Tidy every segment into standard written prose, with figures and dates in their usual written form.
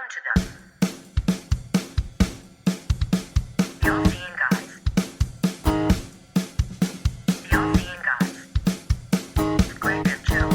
to them. The All-Seeing Guys. The All-Seeing Guys. Greg and Joe.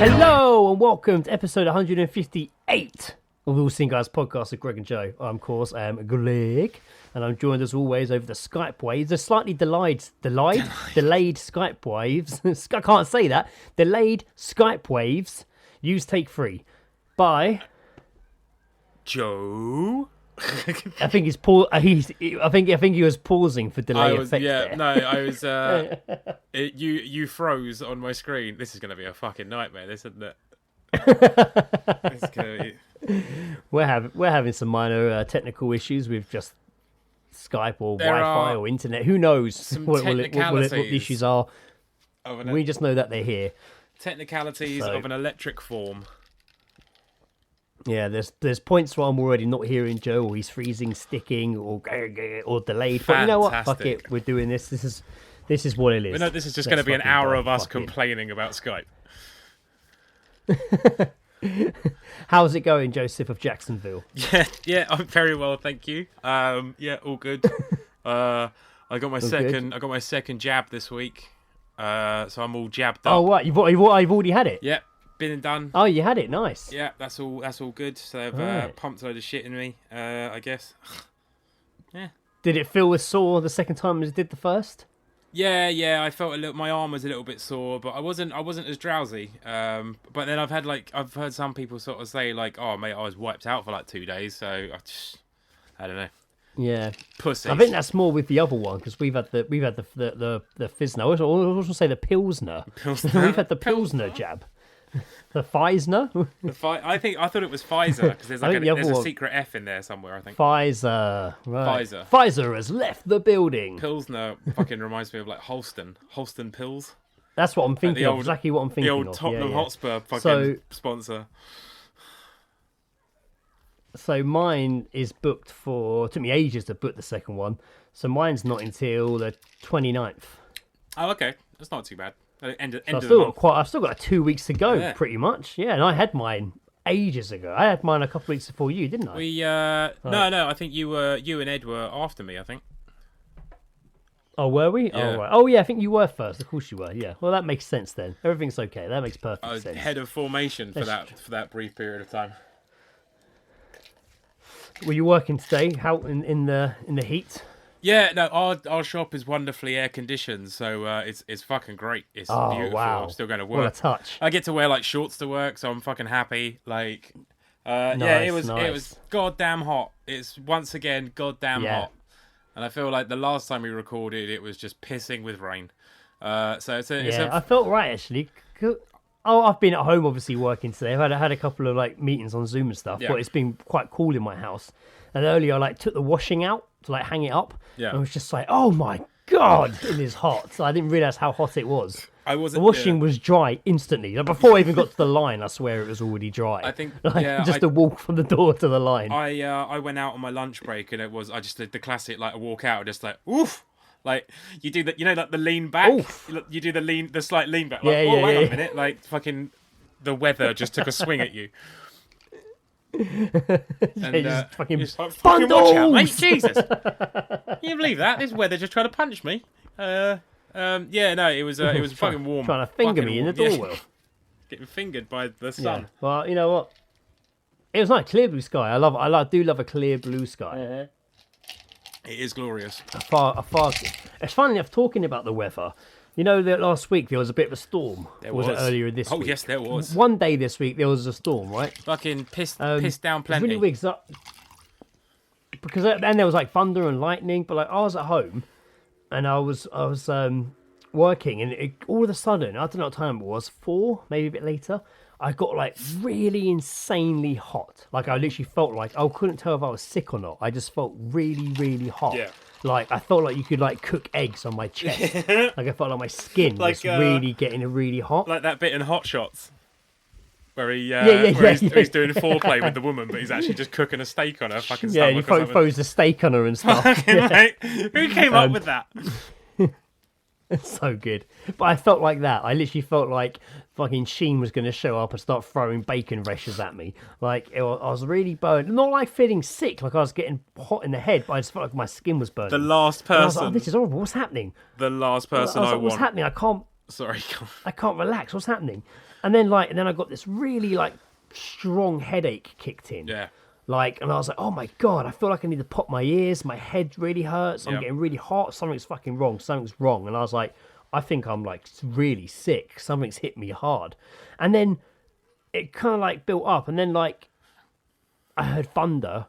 Hello and welcome to episode 158 of the All-Seeing Guys podcast with Greg and Joe. I'm, of course, Greg, and I'm joined as always over the Skype waves. The slightly delayed Skype waves. I can't say that. Delayed Skype waves. Use take 3 by Joe. I think he's I think he was pausing for delay effect. Yeah, there. no, I was. You froze on my screen. This is going to be a fucking nightmare. This isn't it. It's gonna be... We're having some minor technical issues with just Skype or Wi-Fi or internet. Who knows what the issues are? We just know that they're here. Technicalities of an electric form. Yeah, there's points where I'm already not hearing Joe, or he's freezing, sticking, or delayed. But you know what? Fuck it, we're doing this. This is what it is. But no, this is just going to be an hour of us complaining about Skype. How's it going, Joseph of Jacksonville? Yeah, I'm very well, thank you. Yeah, all good. I got my second jab this week, so I'm all jabbed up. Oh, what? You've already had it? Yeah. Been and done. Oh, you had it. Nice. Yeah, that's all good. So they've pumped a load of shit in me, I guess. Yeah. Did it feel as sore the second time as it did the first? Yeah. I felt my arm was a little bit sore, but I wasn't as drowsy. But then I've heard some people sort of say like, "Oh, mate, I was wiped out for like 2 days." So I don't know. Yeah, pussy. I think that's more with the other one because we've had the Fizner. I was also say the Pilsner. We've had the Pilsner jab. The Pfizer? I thought it was Pfizer because there's a secret F in there somewhere. I think Pfizer. Right. Pfizer has left the building. Pilsner fucking reminds me of like Holston Pills. That's what I'm thinking of. Exactly what I'm thinking of. The old Tottenham Hotspur fucking sponsor. So mine is booked for. It took me ages to book the second one. So mine's not until the 29th. Oh, okay. That's not too bad. End of I've the month. I've still got 2 weeks to go, pretty much. Yeah, and I had mine ages ago. I had mine a couple of weeks before you, didn't I? No. I think you and Ed were after me. I think. Oh, were we? Yeah. Oh, right. Oh, yeah. I think you were first. Of course you were. Yeah. Well, that makes sense then. Everything's okay. That makes perfect sense. Head of formation for that brief period of time. Were you working today? How in the heat? Yeah, no, our shop is wonderfully air conditioned, so it's fucking great. It's beautiful. Wow. I'm still going to work. What a touch! I get to wear like shorts to work, so I'm fucking happy. Like, it was goddamn hot. It's once again goddamn hot, and I feel like the last time we recorded, it was just pissing with rain. I felt right actually. I've been at home obviously working today. I had a couple of like meetings on Zoom and stuff, but it's been quite cool in my house. And earlier I took the washing out to hang it up. Yeah. And I was just like, oh my God, it is hot. So I didn't realise how hot it was. The washing was dry instantly. Before I even got to the line, I swear it was already dry. I think a walk from the door to the line. I went out on my lunch break and I just did the classic a walk out, just oof. Like you do that, like the lean back. Oof. You do the slight lean back. Like, hang on a minute. Like fucking the weather just took a swing at you. And just fucking fucking watch out, mate. Jesus, you believe that? This weather just tried to punch me. It was fucking warm. Trying to finger me in the doorwell. Getting fingered by the sun. Yeah. Well, you know what? It was like clear blue sky. I do love a clear blue sky. Yeah. It is glorious. It's funny enough talking about the weather. You know that last week there was a bit of a storm. Was it earlier this week? Oh yes, there was. One day this week there was a storm, right? Fucking pissed down plenty. Really weird. Because then there was thunder and lightning, but I was at home and I was working, and all of a sudden, I don't know what time it was, 4, maybe a bit later, I got like really insanely hot. Like I literally felt like I couldn't tell if I was sick or not. I just felt really, really hot. Yeah. Like I felt like you could like cook eggs on my chest. Like I felt like my skin was really getting really hot. Like that bit in Hot Shots. Where he's doing foreplay with the woman, but he's actually just cooking a steak on her fucking stomach. Yeah, he throws a steak on her and stuff. Who came up with that? It's so good. But I felt like that. I literally felt like fucking Sheen was going to show up and start throwing bacon rashers at me. Like, I was really burned. Not like feeling sick, like I was getting hot in the head, but I just felt like my skin was burning. The last person. I was like, oh, this is horrible. What's happening? The last person I want. What's happening? I can't relax. What's happening? And then I got this really like strong headache kicked in. Yeah. And I was like, oh my God, I feel like I need to pop my ears. My head really hurts. I'm getting really hot. Something's fucking wrong. Something's wrong. And I was like, I think I'm like really sick. Something's hit me hard. And then it kind of like built up. And then like I heard thunder,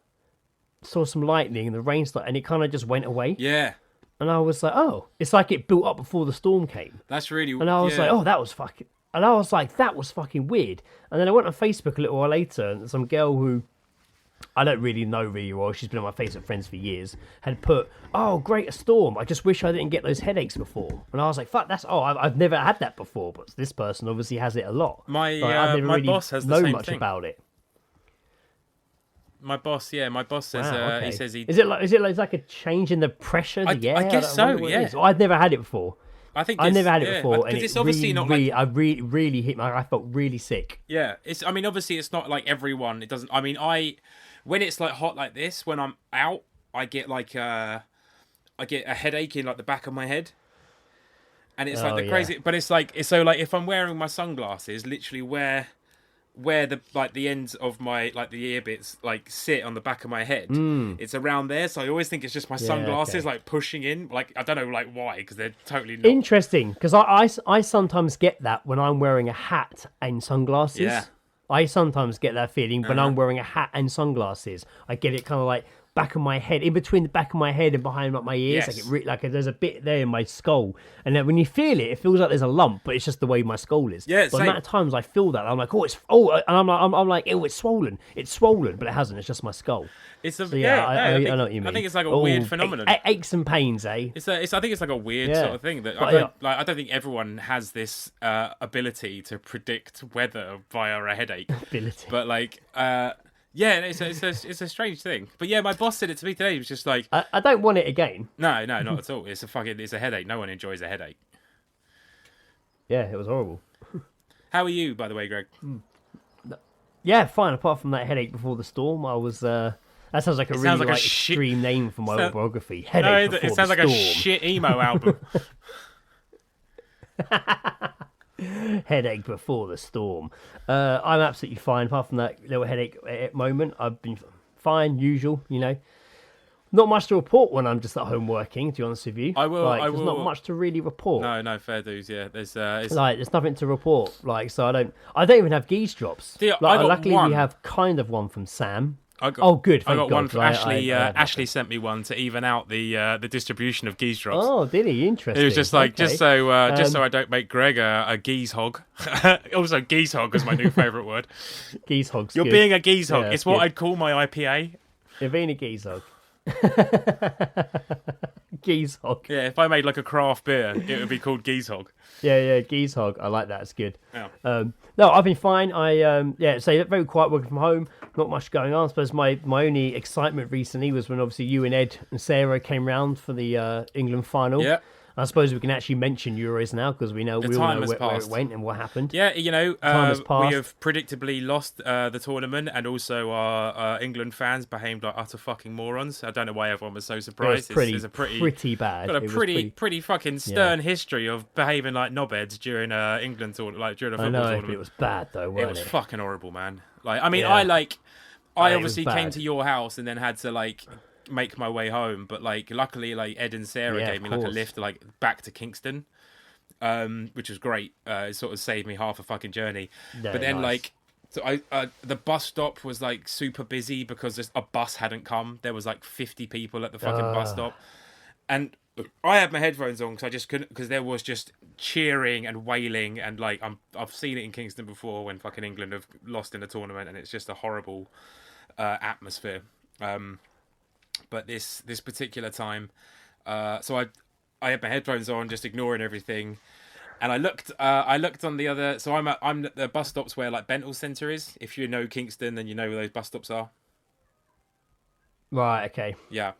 saw some lightning and the rain started, and it kind of just went away. Yeah. And I was like, oh, it's like it built up before the storm came. That's really And I was like, oh, that was fucking... And I was like, that was fucking weird. And then I went on Facebook a little while later, and some girl who I don't really know really well, she's been on my Facebook friends for years, had put, oh, great, a storm. I just wish I didn't get those headaches before. And I was like, fuck, I've never had that before, but this person obviously has it a lot. My boss has the know same much thing. about it. My boss says, okay. he says he... Is it like a change in the pressure? I guess so, yeah. I've never had it before. I never had it before, and it's obviously not like... I really hit I felt really sick. Yeah, obviously it's not like everyone. It doesn't... when it's like hot like this, when I'm out, I get like I get a headache in like the back of my head, and it's like the crazy. But it's like so like if I'm wearing my sunglasses, literally where the ends of my like the ear bits like sit on the back of my head, it's around there. So I always think it's just my sunglasses like pushing in. Like I don't know like why, because they're totally not... Interesting. Because I sometimes get that when I'm wearing a hat and sunglasses. Yeah. I sometimes get that feeling when I'm wearing a hat and sunglasses. I get it kind of like back of my head, in between the back of my head and behind my ears. Yes. Like there's a bit there in my skull, and then when you feel it, it feels like there's a lump, but it's just the way my skull is. Yeah, but the amount of times I feel that, I'm like, and I'm like, oh, it's swollen, but it hasn't. It's just my skull. It's a I know what you mean. I think it's like a weird phenomenon. Aches and pains, eh? I think it's like a weird sort of thing that I don't think everyone has this ability to predict weather via a headache. But like, it's a strange thing. But yeah, my boss said it to me today. He was just like, I don't want it again. No, not at all. It's a headache. No one enjoys a headache. Yeah, it was horrible. How are you, by the way, Greg? Yeah, fine. Apart from that headache before the storm, I was. That sounds like a really extreme name for my autobiography. Headache before it sounds the like storm. a shit emo album. Headache before the storm. I'm absolutely fine. Apart from that little headache moment, I've been fine. Usual, Not much to report when I'm just at home working. To be honest with you, I will. There's not much to really report. No, fair dues. Yeah, there's nothing to report. So I don't even have geese drops. Luckily, we have kind of one from Sam. Good. I got God, one from Ashley. Ashley sent me one to even out the distribution of geese drops. Oh, did he? Interesting. It was just like just so I don't make Greg a geese hog. Also, geese hog is my new favourite word. Geese hog's You're good. being a geese hog. Yeah, it's what I'd call my IPA. You're being a geese hog. Geese hog. Yeah, if I made like a craft beer, it would be called geese hog. Yeah, geese hog. I like that. It's good. Yeah. No, I've been fine. So very quiet working from home. Not much going on. I suppose my only excitement recently was when obviously you and Ed and Sarah came round for the England final. Yeah. I suppose we can actually mention Euros now because we all know where it went and what happened. Yeah, we have predictably lost the tournament, and also our England fans behaved like utter fucking morons. I don't know why everyone was so surprised. It's pretty bad. Got a pretty fucking stern history of behaving like knobheads during England tournament, during a football tournament. But it was bad though, wasn't it? It was fucking horrible, man. I obviously came to your house and then had to make my way home, but luckily Ed and Sarah gave me a lift back to Kingston, which was great. It sort of saved me half a fucking journey. Yeah, but then nice. The bus stop was super busy because a bus hadn't come. There was 50 people at the fucking bus stop, and I had my headphones on because I just couldn't, because there was just cheering and wailing and like I've seen it in Kingston before when fucking England have lost in a tournament, and it's just a horrible atmosphere. But this particular time, so I had my headphones on, just ignoring everything, and I looked on the other. So I'm at the bus stops where like Bental Centre is. If you know Kingston, then you know where those bus stops are. Right. Okay. Yeah.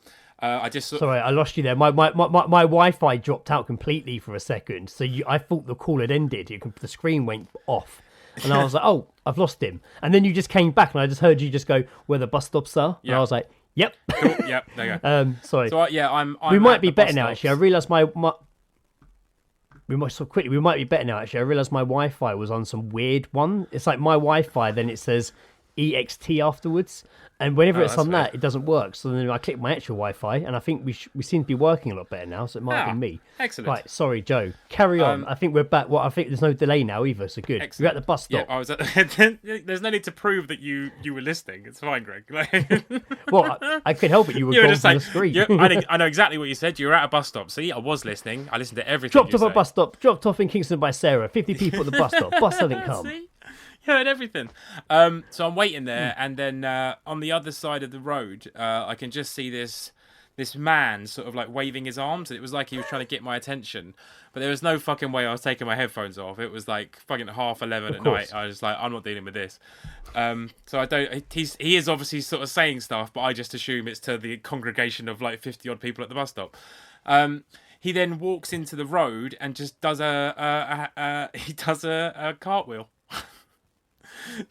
I just sorry, I lost you there. My Wi-Fi dropped out completely for a second, so I thought the call had ended. The screen went off, and I was like, "Oh, I've lost him." And then you just came back, and I just heard you just go, "Where the bus stops are?" Yeah. And I was like, "Yep." Cool. Yep. There you go. Sorry. So I'm we at might be the better bus now. stops. Actually, I realised we might be better now. Actually, I realised my Wi-Fi was on some weird one. It's like my Wi-Fi, then it says EXT afterwards, and whenever it's on that, it doesn't work. So then I click my actual Wi-Fi, and I think we seem to be working a lot better now. So it might have been me. Excellent. Right, sorry, Joe. Carry on. I think we're back. Well, I think there's no delay now either. So good. Excellent. You're at the bus stop. Yeah, I was at. There's no need to prove that you were listening. It's fine, Greg. Well, I could help it. You were gone just from like, the screen. I know exactly what you said. You were at a bus stop. See, I was listening. I listened to everything. Dropped you off a say. bus stop. Dropped off in Kingston by Sarah. 50 people at the bus stop. Bus hasn't come. See? You heard everything. So I'm waiting there, and then on the other side of the road, I can just see this man sort of like waving his arms, and it was like he was trying to get my attention. But there was no fucking way I was taking my headphones off. It was like fucking 11:30 at night. I was just like, I'm not dealing with this. So I don't. He is obviously sort of saying stuff, but I just assume it's to the congregation of like 50 odd people at the bus stop. He then walks into the road and just does a cartwheel.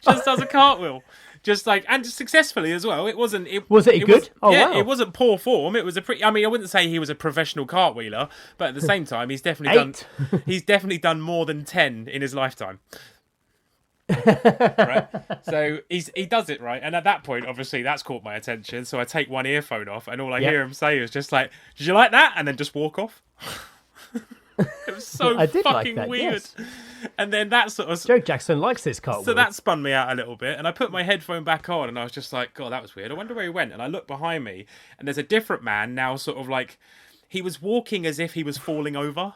Just does a cartwheel, just like, and successfully as well. It wasn't. Was it good? Yeah, wow. It wasn't poor form. It was a pretty. I mean, I wouldn't say he was a professional cartwheeler, but at the same time, he's definitely done more than 10 in his lifetime. Right. So he does it right, and at that point, obviously, that's caught my attention. So I take one earphone off, and all I hear him say is just like, "Did you like that?" And then just walk off. It was so fucking weird. Yes. And then that sort of... Joe Jackson likes this cartwheel. So that spun me out a little bit, and I put my headphone back on, and I was just like, God, that was weird. I wonder where he went. And I looked behind me, and there's a different man now, sort of like... He was walking as if he was falling over.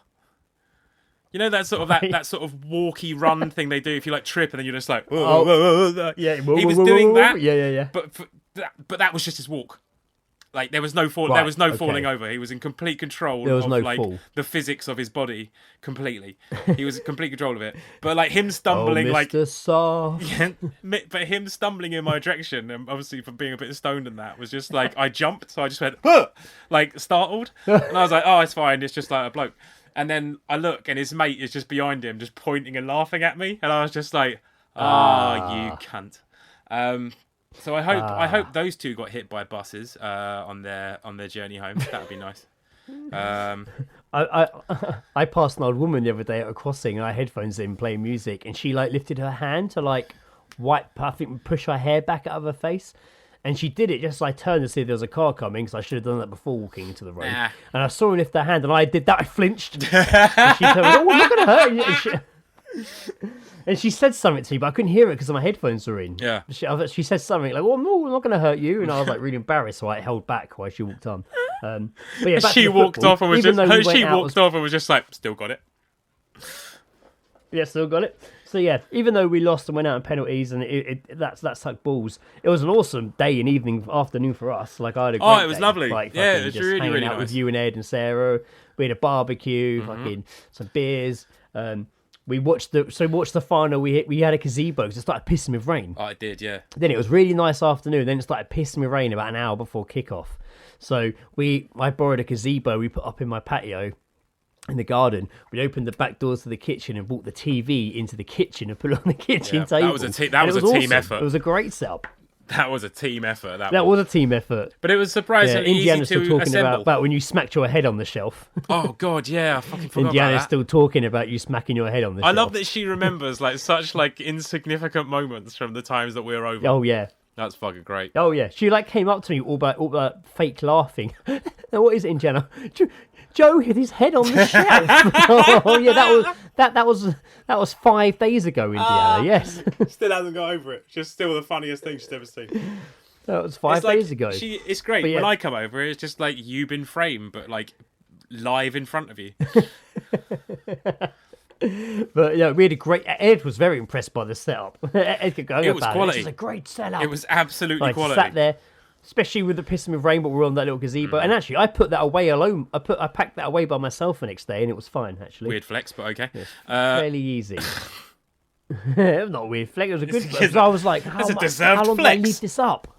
You know that sort of that sort of walky run thing they do if you like trip, and then you're just like... Yeah. He was doing that. Yeah. But that was just his walk. Like there was no fall. There was no falling over. He was in complete control of like the physics of his body completely. He was in complete control of it. But like him stumbling, but him stumbling in my direction, and obviously from being a bit stoned and that was just like I jumped, so I just went like startled, and I was like, oh, it's fine. It's just like a bloke. And then I look, and his mate is just behind him, just pointing and laughing at me, and I was just like, you cunt. So I hope those two got hit by buses on their journey home. That would be nice. I passed an old woman the other day at a crossing, and I had headphones in playing music, and she like lifted her hand to like push her hair back out of her face, and she did it just as I turned to see if there was a car coming, because I should have done that before walking into the road. And I saw her lift her hand, and I did that. I flinched. And she told me, "Oh, I'm not going to hurt you." And she said something to me, but I couldn't hear it because my headphones were in. Yeah. She said something like, "Oh no, I'm not going to hurt you," and I was like really embarrassed, so I held back while she walked on. But yeah, she walked off and was just like, "Still got it." Yeah, still got it. So yeah, even though we lost and went out in penalties, and that sucked balls, it was an awesome day and afternoon for us. Like I had a great it was day. lovely. Like, yeah, it was just really hanging really out nice with you and Ed and Sarah. We had a barbecue, fucking some beers. We watched the final. We had a gazebo because it started pissing with rain. Oh, it did, yeah. Then it was really nice afternoon. Then it started pissing with rain about an hour before kickoff. So I borrowed a gazebo we put up in my patio in the garden. We opened the back doors to the kitchen and brought the TV into the kitchen and put it on the kitchen table. That was a team effort. It was a great setup. That was a team effort. That was a team effort. But it was surprisingly Indiana's easy to still talking assemble. about when you smacked your head on the shelf. Oh God, yeah, I fucking forgot Indiana's about that. still talking about you smacking your head on the shelf. I love that she remembers like such like insignificant moments from the times that we were over. Oh yeah. That's fucking great. Oh yeah, she like came up to me all about fake laughing. Now what is it, Indiana? Joe hit his head on the shelf. Oh yeah, that was 5 days ago, Indiana. Yes. Still hasn't got over it. Just still the funniest thing she's ever seen. That was 5 days ago. It's great. When I come over, it's just like you've been framed, but like live in front of you. But yeah, we had a great. Ed was very impressed by the setup. Ed could go It was about quality. It was a great setup. It was absolutely quality. Sat there, especially with the pissing with rain, but we were on that little gazebo. And actually, I put that away alone. I packed that away by myself the next day, and it was fine. Actually, Weird flex, but okay. Fairly easy. It was not a weird flex. It was a good flex. I was like, how long do I leave this up?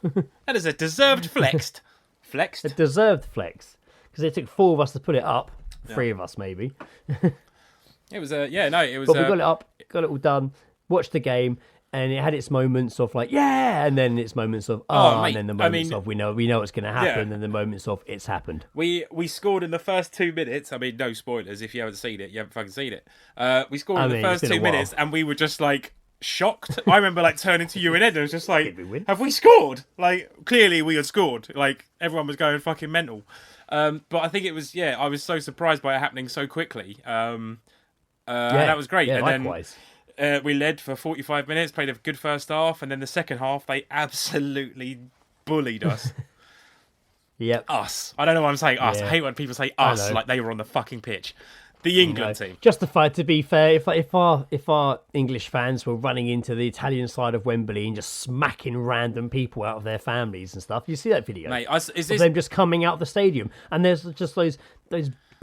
That is a deserved flexed. Flexed? A deserved flex. Because it took 4 of us to put it up. 3 of us, maybe. It was it was. But we got it up, got it all done, watched the game, and it had its moments of like, yeah, and then its moments of, mate, and then the moments of we know it's going to happen, and the moments of it's happened. We scored in the first 2 minutes. I mean, no spoilers. If you haven't seen it, you haven't fucking seen it. We scored in the first 2 minutes, and we were just like shocked. I remember like turning to you and Ed, and it was just like, have we scored? Like, clearly we had scored. Like, everyone was going fucking mental. But I think it was, I was so surprised by it happening so quickly. And that was great. Yeah, and likewise. Then we led for 45 minutes, played a good first half, and then the second half, they absolutely bullied us. Yep. Us. I don't know why I'm saying us. Yeah. I hate when people say us like they were on the fucking pitch. The England team. Justified, to be fair. If our English fans were running into the Italian side of Wembley and just smacking random people out of their families and stuff, you see that video? Mate, is them just coming out of the stadium, and there's just those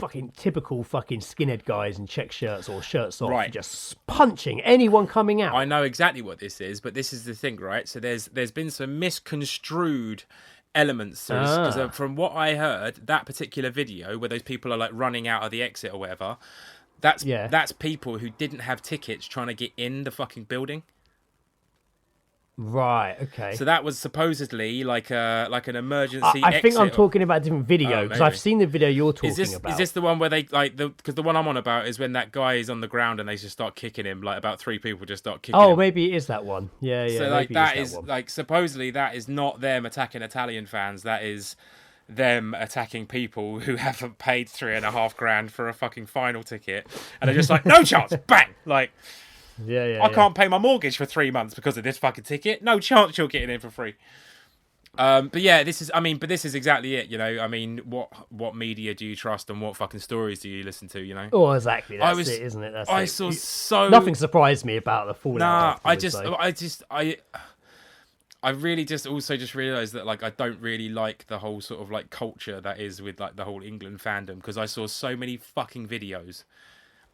fucking typical fucking skinhead guys in check shirts or shirts off, just punching anyone coming out. I know exactly what this is, but this is the thing, right? So there's been some misconstrued elements because from what I heard, that particular video where those people are like running out of the exit or whatever, that's people who didn't have tickets trying to get in the fucking building. Right, okay. So that was supposedly like an emergency I think exit I'm talking about a different video, because I've seen the video you're talking about. Is this the one where they because the one I'm on about is when that guy is on the ground and they just start kicking him, like about 3 people just start kicking him. Oh, maybe it is that one. Yeah. So like that is like supposedly that is not them attacking Italian fans, that is them attacking people who haven't paid $3,500 for a fucking final ticket, and they're just like, no chance, bang, like. I can't pay my mortgage for 3 months because of this fucking ticket. No chance you're getting in for free. But yeah, this is exactly it. You know, I mean, what media do you trust, and what fucking stories do you listen to? You know. Oh, exactly. That's it, isn't it? Nothing surprised me about the fallout. Nah, I really just also just realised that like I don't really like the whole sort of like culture that is with like the whole England fandom, because I saw so many fucking videos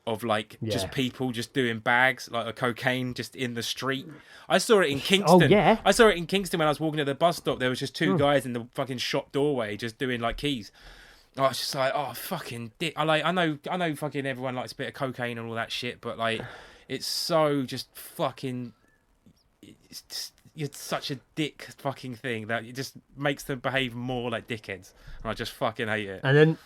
of like just people just doing bags like a cocaine just in the street. I saw it in Kingston. I saw it in Kingston when I was walking to the bus stop. There was just 2 guys in the fucking shop doorway just doing like keys. I was just like, oh fucking dick. I know fucking everyone likes a bit of cocaine and all that shit, but like it's so just fucking it's such a dick fucking thing that it just makes them behave more like dickheads. And I just fucking hate it. And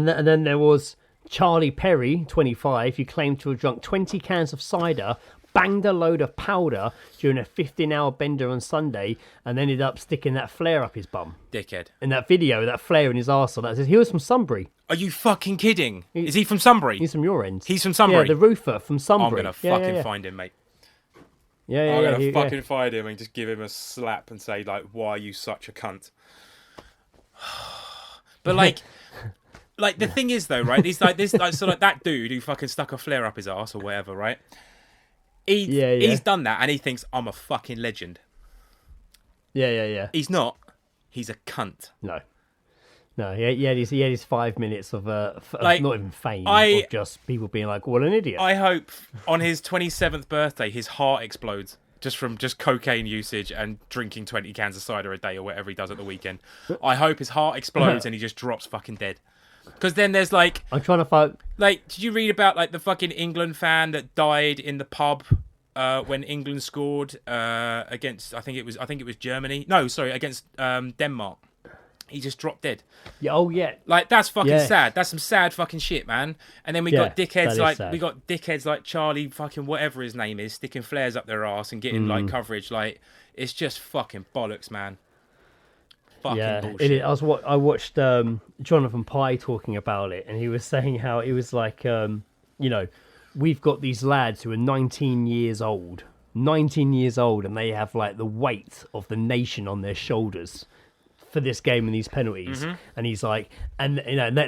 then there was Charlie Perry, 25, who claimed to have drunk 20 cans of cider, banged a load of powder during a 15-hour bender on Sunday, and ended up sticking that flare up his bum. Dickhead. In that video, that flare in his arsehole, that says he was from Sunbury. Are you fucking kidding? Is he from Sunbury? He's from your end. He's from Sunbury? Yeah, the roofer from Sunbury. I'm going to fucking find him, mate. I'm going to fucking find him and just give him a slap and say, like, why are you such a cunt? But, like... Like, the thing is, though, right? He's like this, like, so like that dude who fucking stuck a flare up his ass or whatever, right? He's done that, and he thinks I'm a fucking legend. Yeah. He's not. He's a cunt. No. He had his 5 minutes of like, not even fame, of just people being like, "What an idiot." I hope on his 27th birthday, his heart explodes. Just from cocaine usage and drinking 20 cans of cider a day or whatever he does at the weekend. I hope his heart explodes and he just drops fucking dead. Because then there's like... I'm trying to find... Like, did you read about like the fucking England fan that died in the pub when England scored against... I think it was Germany. No, sorry, against Denmark. He just dropped dead. Yeah, oh yeah. Like, that's fucking sad. That's some sad fucking shit, man. And then we got dickheads like Charlie fucking whatever his name is, sticking flares up their ass and getting like coverage. Like, it's just fucking bollocks, man. Fucking bullshit. I watched Jonathan Pye talking about it, and he was saying how it was like, we've got these lads who are 19 years old, and they have like the weight of the nation on their shoulders for this game and these penalties. And he's like, and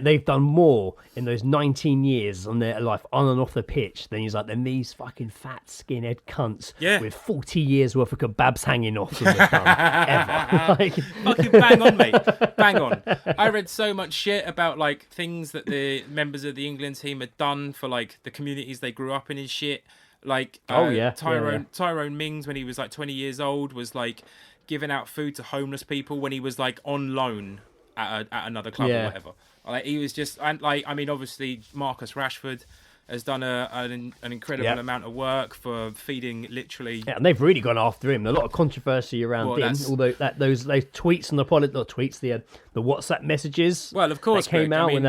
they've done more in those 19 years on their life on and off the pitch than he's like, than these fucking fat skinhead cunts with 40 years worth of kebabs hanging off them have done ever. Like, fucking bang on, mate. Bang on. I read so much shit about like things that the members of the England team had done for like the communities they grew up in and shit. Like Tyrone Mings, when he was like 20 years old, was like giving out food to homeless people when he was like on loan at another club or whatever. Like he was just, and like, I mean, obviously Marcus Rashford has done an incredible amount of work for feeding literally. Yeah, and they've really gone after him. A lot of controversy around him. Although those tweets on the tweets, the WhatsApp messages. Well, of course, that came out when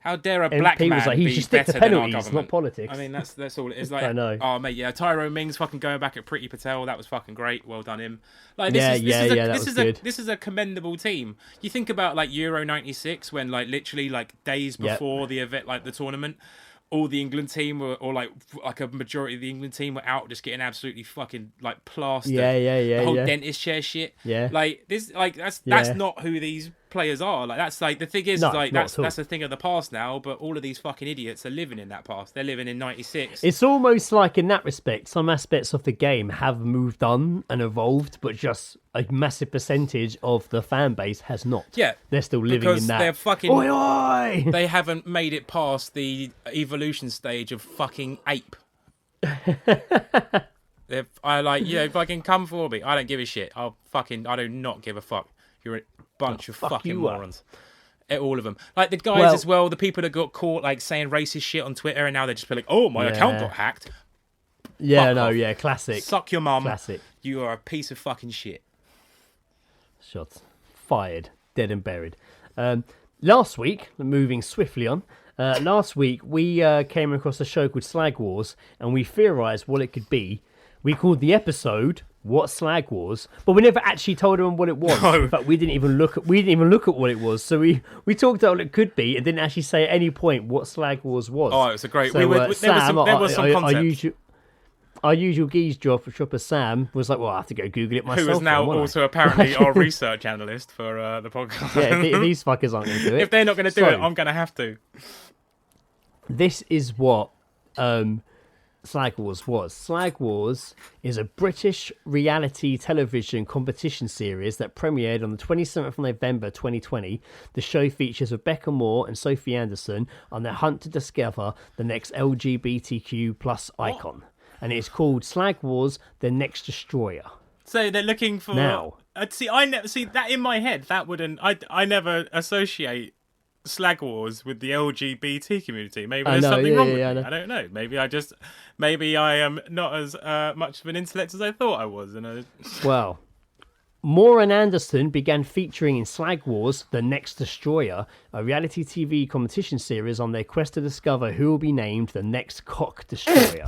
how dare a black man was like, he should just stick to penalties, not politics. I mean, that's all it is. Like, I know. Oh mate, yeah, Tyrone Mings fucking going back at Priti Patel. That was fucking great. Well done him. Like, this is a commendable team. You think about like Euro '96 when like literally like days before the event, like the tournament, all the England team or like a majority of the England team were out just getting absolutely fucking like plastered. The whole dentist chair shit. Yeah. Like this, like that's not who these players are. Like that's like the thing is like that's a thing of the past now, but all of these fucking idiots are living in that past. They're living in '96. It's almost like in that respect some aspects of the game have moved on and evolved, but just a massive percentage of the fan base has not. They're still living in that. They're fucking oi, oi! They haven't made it past the evolution stage of fucking ape. Fucking come for me. I don't give a shit. I do not give a fuck. You're a bunch of fucking morons. All of them. Like the guys as well, the people that got caught like saying racist shit on Twitter and now they're just like, oh, my account got hacked. Classic. Suck your mum. Classic. You are a piece of fucking shit. Shots fired. Dead and buried. Last week, moving swiftly on, last week we came across a show called Slag Wars and we theorised what it could be. We called the episode "What Slag Wars," but we never actually told everyone what it was. No. In fact, we didn't even look at what it was. So we talked about what it could be and didn't actually say at any point what Slag Wars was. Oh, it was a great. So, there was some concept. Our usual Geezedropper Sam was like, well, I have to go Google it myself. Who is now also apparently our research analyst for the podcast. Yeah, these fuckers aren't going to do it. If they're not going to do it, I'm going to have to. This is what Slag Wars was. Slag Wars is a British reality television competition series that premiered on the 27th of November 2020. The show features Rebecca Moore and Sophie Anderson on their hunt to discover the next LGBTQ plus icon. And it's called Slag Wars: The Next Destroyer. So they're looking for now. I never see that in my head. That wouldn't. I never associate Slag Wars with the LGBT community. Maybe there's something wrong with me. I don't know. Maybe I am not as much of an intellect as I thought I was. Well, Moore and Anderson began featuring in Slag Wars: The Next Destroyer, a reality TV competition series on their quest to discover who will be named the next cock destroyer.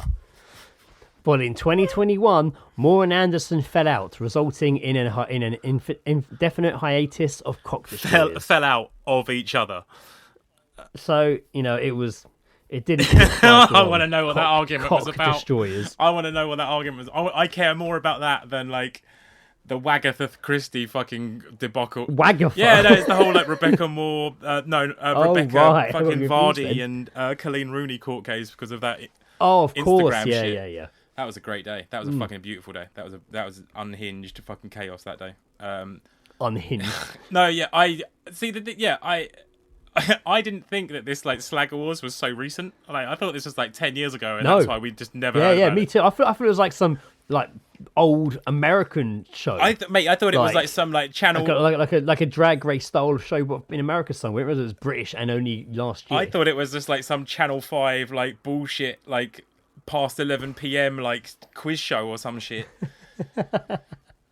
But in 2021, Moore and Anderson fell out, resulting in an indefinite hiatus of cock destroyers. Fell out of each other. So, it didn't. I want to know what that argument was about. Destroyers. I want to know what that argument was. I care more about that than like the Wagatha Christie fucking debacle. Wagatha? Yeah, no, it's the whole like Rebecca Moore, Rebecca fucking Vardy and Colleen Rooney court case because of that. Oh, of Instagram course, shit. yeah. That was a great day. That was a fucking beautiful day. That was unhinged fucking chaos that day. Unhinged. No, yeah, I see I didn't think that this like Slag Wars was so recent. Like I thought this was like 10 years ago, and that's why we just never. Yeah, me too. I thought it was like some like old American show. I thought it was like some like channel, like a drag race style show, but in America somewhere. It was British and only last year. I thought it was just like some Channel 5 like bullshit like past 11 p.m. like quiz show or some shit.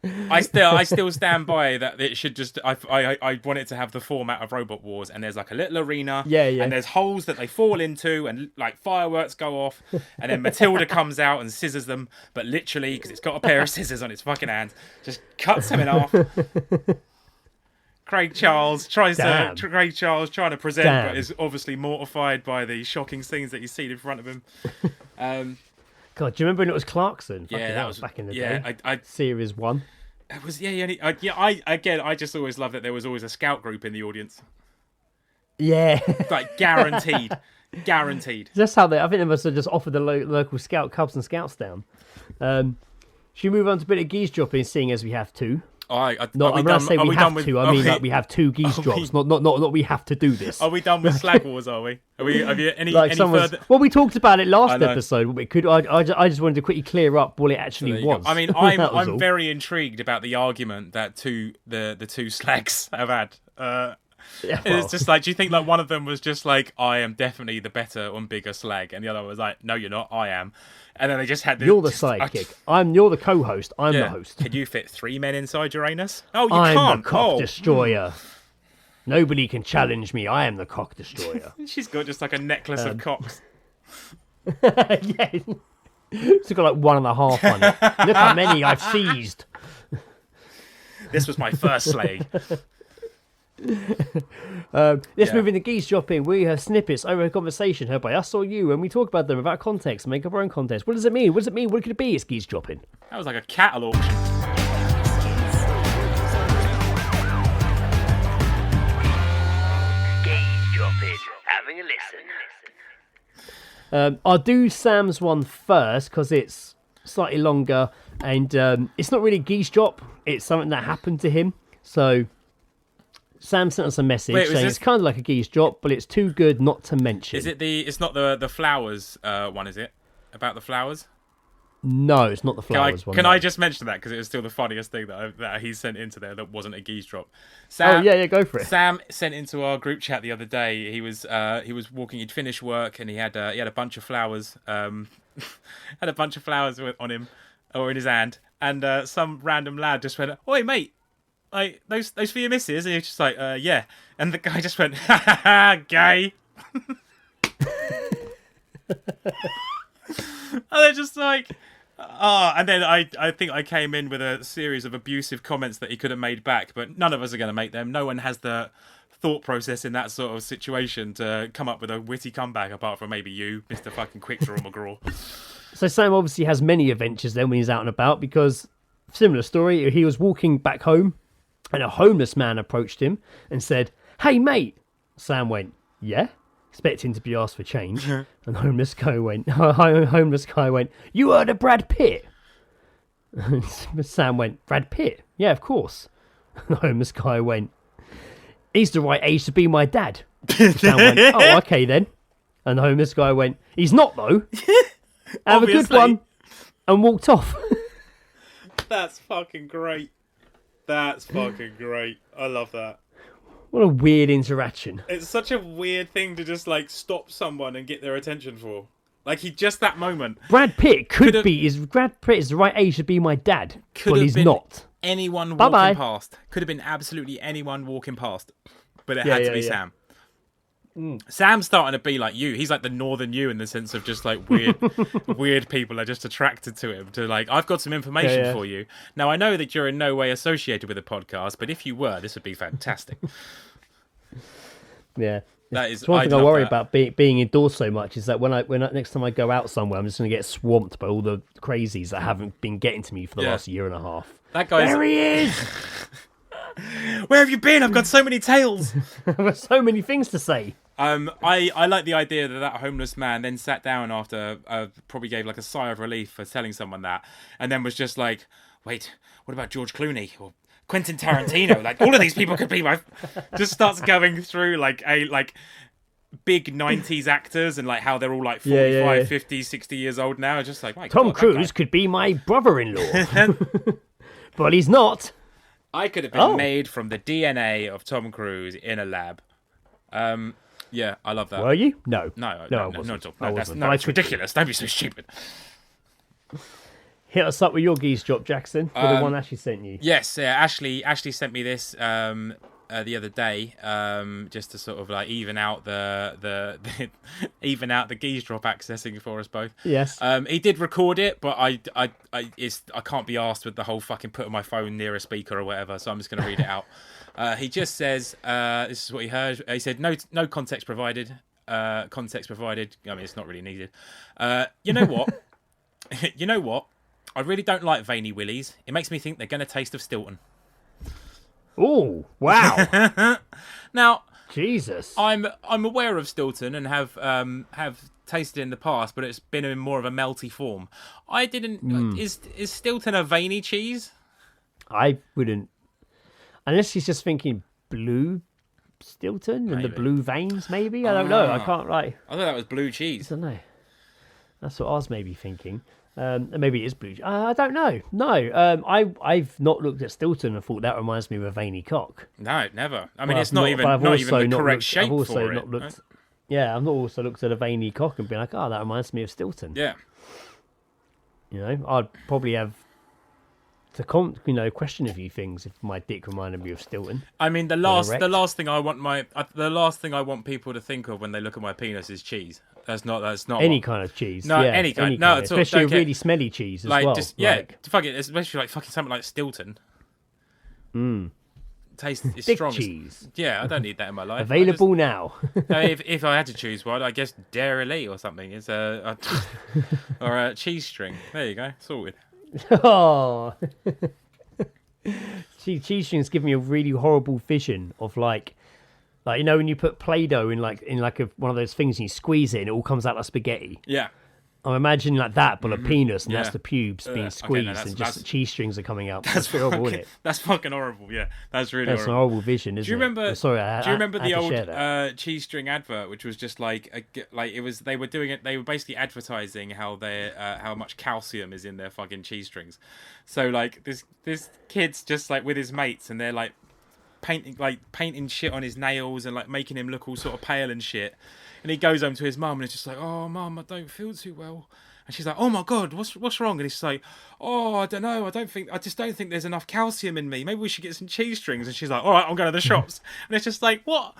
I still stand by that it should just I want it to have the format of Robot Wars, and there's like a little arena, and there's holes that they fall into and like fireworks go off, and then Matilda comes out and scissors them, but literally because it's got a pair of scissors on its fucking hand, just cuts them in half. Craig Charles trying to present, but is obviously mortified by the shocking scenes that you see in front of him. God, do you remember when it was Clarkson? Yeah, that was back in the day. Series 1. It was I just always loved that there was always a scout group in the audience. Yeah, Like guaranteed. That's how I think they must have just offered the local Cubs and Scouts down. Should we move on to a bit of geese dropping, seeing as we have to? I mean, like we have two geese drops, not we have to do this. Are we done with Slag Wars? Are we? Have you any further? Well, we talked about it last episode. We could. I just wanted to quickly clear up what it actually was. I mean, I'm very intrigued about the argument that the two slags have had. It's just like, do you think like one of them was just like, I am definitely the better and bigger slag, and the other one was like, no, you're not, I am. And then they just had this, you're the sidekick. You're the co-host. I'm the host. Can you fit 3 men inside Uranus? Oh, you I'm can't. I'm the cock destroyer. Nobody can challenge me. I am the cock destroyer. She's got just like a necklace of cocks. Yeah. It's got like 1.5 on it. Look how many I've seized. This was my first slag. Let's move into geese dropping. We have snippets over a conversation heard by us or you, and we talk about them without context and make up our own context. What does it mean? What could it be? It's geese dropping. That was like a cattle auction. Geese dropping. Having a listen. I'll do Sam's one first because it's slightly longer, and it's not really a geese drop. It's something that happened to him. So Sam sent us a message saying it's kind of like a geese drop, but it's too good not to mention. Is it it's not the flowers one, is it? About the flowers? No, it's not the flowers one. Can I just mention that because it was still the funniest thing that he sent into there that wasn't a geese drop. Sam, yeah, go for it. Sam sent into our group chat the other day. He was walking. He'd finished work and he had a bunch of flowers. Had a bunch of flowers on him or in his hand, and some random lad just went, "Oi, mate. Like those for your missus?" And he's just like, yeah. And the guy just went, "Ha ha ha, gay." And they're just like, and then I think I came in with a series of abusive comments that he could have made back, but none of us are going to make them. No one has the thought process in that sort of situation to come up with a witty comeback, apart from maybe you, Mr. fucking Quickdraw McGraw. So Sam obviously has many adventures then when he's out and about, because similar story, he was walking back home and a homeless man approached him and said, "Hey mate." Sam went, "Yeah?" expecting to be asked for change. And the homeless guy went, "You heard of Brad Pitt?" And Sam went, "Brad Pitt? Yeah, of course." And the homeless guy went, "He's the right age to be my dad." Sam went, "Oh, okay then." And the homeless guy went, "He's not though." Have a good one. And walked off. That's fucking great. That's fucking great. I love that. What a weird interaction. It's such a weird thing to just like stop someone and get their attention for. Like that moment. Brad Pitt Brad Pitt is the right age to be my dad, but he's not. Anyone walking past. Could have been absolutely anyone walking past, but it had to be Sam. Sam's starting to be like you. He's like the northern you in the sense of just like weird people are just attracted to him. To like, I've got some information for you. Now I know that you're in no way associated with the podcast, but if you were, this would be fantastic. Yeah, that is it's one thing I worry about being indoors so much is that when next time I go out somewhere, I'm just going to get swamped by all the crazies that haven't been getting to me for the last year and a half. That guy's... There he is. Where have you been? I've got so many tales. I've got so many things to say. I like the idea that homeless man then sat down after probably gave like a sigh of relief for telling someone that, and then was just like, "Wait, what about George Clooney or Quentin Tarantino? Like all of these people could be my..." Just starts going through like big 90s actors and like how they're all like 45, 50, 60 years old now. Just like, Tom Cruise could be my brother-in-law, but he's not. I could have been made from the DNA of Tom Cruise in a lab. Yeah, I love that. Were you? No, not at all. That's ridiculous. Don't be so stupid. Hit us up with your geese drop, Jackson, for the one Ashley sent you. Yes, Ashley sent me this the other day, just to sort of like even out the even out the geese drop accessing for us both. Yes. He did record it, but I can't be asked with the whole fucking putting my phone near a speaker or whatever, so I'm just going to read it out. He just says, this is what he heard. He said, no context provided. Context provided. I mean, it's not really needed. You know what? I really don't like veiny willies. It makes me think they're going to taste of Stilton. Oh, wow. Now, Jesus. I'm aware of Stilton and have tasted it in the past, but it's been in more of a melty form. I didn't. Is Stilton a veiny cheese? I wouldn't, unless he's just thinking blue Stilton and the blue veins. Maybe I don't know. I can't like. I thought that was blue cheese. I don't know. That's what I was maybe thinking. Maybe it is blue. I don't know. No, I've not looked at Stilton and thought that reminds me of a veiny cock. No, never. I mean, it's not even the correct shape for it. Right? Yeah, I've not also looked at a veiny cock and been like, oh, that reminds me of Stilton. Yeah. You know, I'd probably have to question a few things if my dick reminded me of Stilton. I mean, the last thing I want people to think of when they look at my penis is cheese. That's not any kind of cheese. No, any kind. No, especially a really smelly cheese as well. Fuck it, especially like fucking something like Stilton. Taste is thick strong. Cheese. Yeah, I don't need that in my life. Available now. if I had to choose one, I guess Dairy Lee or something is or a cheese string. There you go, sorted. Oh, cheese strings give me a really horrible vision of like you know when you put Play-Doh in one of those things and you squeeze it and it all comes out like spaghetti. Yeah. I'm imagining like that, but a penis, and that's the pubes being squeezed, and just the cheese strings are coming out. That's horrible, isn't it? That's fucking horrible. Yeah, that's horrible. That's a horrible vision, isn't it? Do you remember the old cheese string advert, which was just like it was? They were doing it. They were basically advertising how how much calcium is in their fucking cheese strings. So like this kid's just like with his mates, and they're like painting shit on his nails and like making him look all sort of pale and shit. And he goes home to his mum and it's just like, oh, Mum, I don't feel too well. And she's like, oh my God, what's wrong? And he's like, oh, I don't know. I just don't think there's enough calcium in me. Maybe we should get some cheese strings. And she's like, all right, I'm going to the shops. And it's just like, what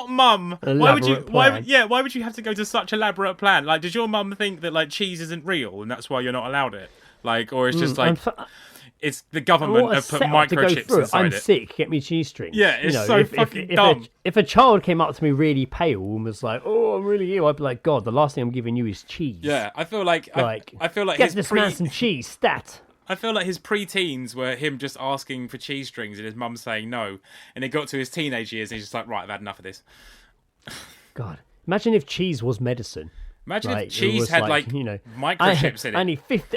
mum? Why would you have to go to such elaborate plan? Like, does your mum think that like cheese isn't real and that's why you're not allowed it? Like, or it's just like... It's the government have put microchips inside I'm it. sick, get me cheese strings. Yeah, it's fucking dumb. If a child came up to me really pale and was like, oh, I'm really ill, I'd be like, God, the last thing I'm giving you is cheese. Yeah, I feel like get this man some cheese, stat. I feel like his pre-teens were him just asking for cheese strings and his mum saying no. And it got to his teenage years and he's just like, right, I've had enough of this. God, imagine if cheese was medicine. Imagine if cheese had microchips in it.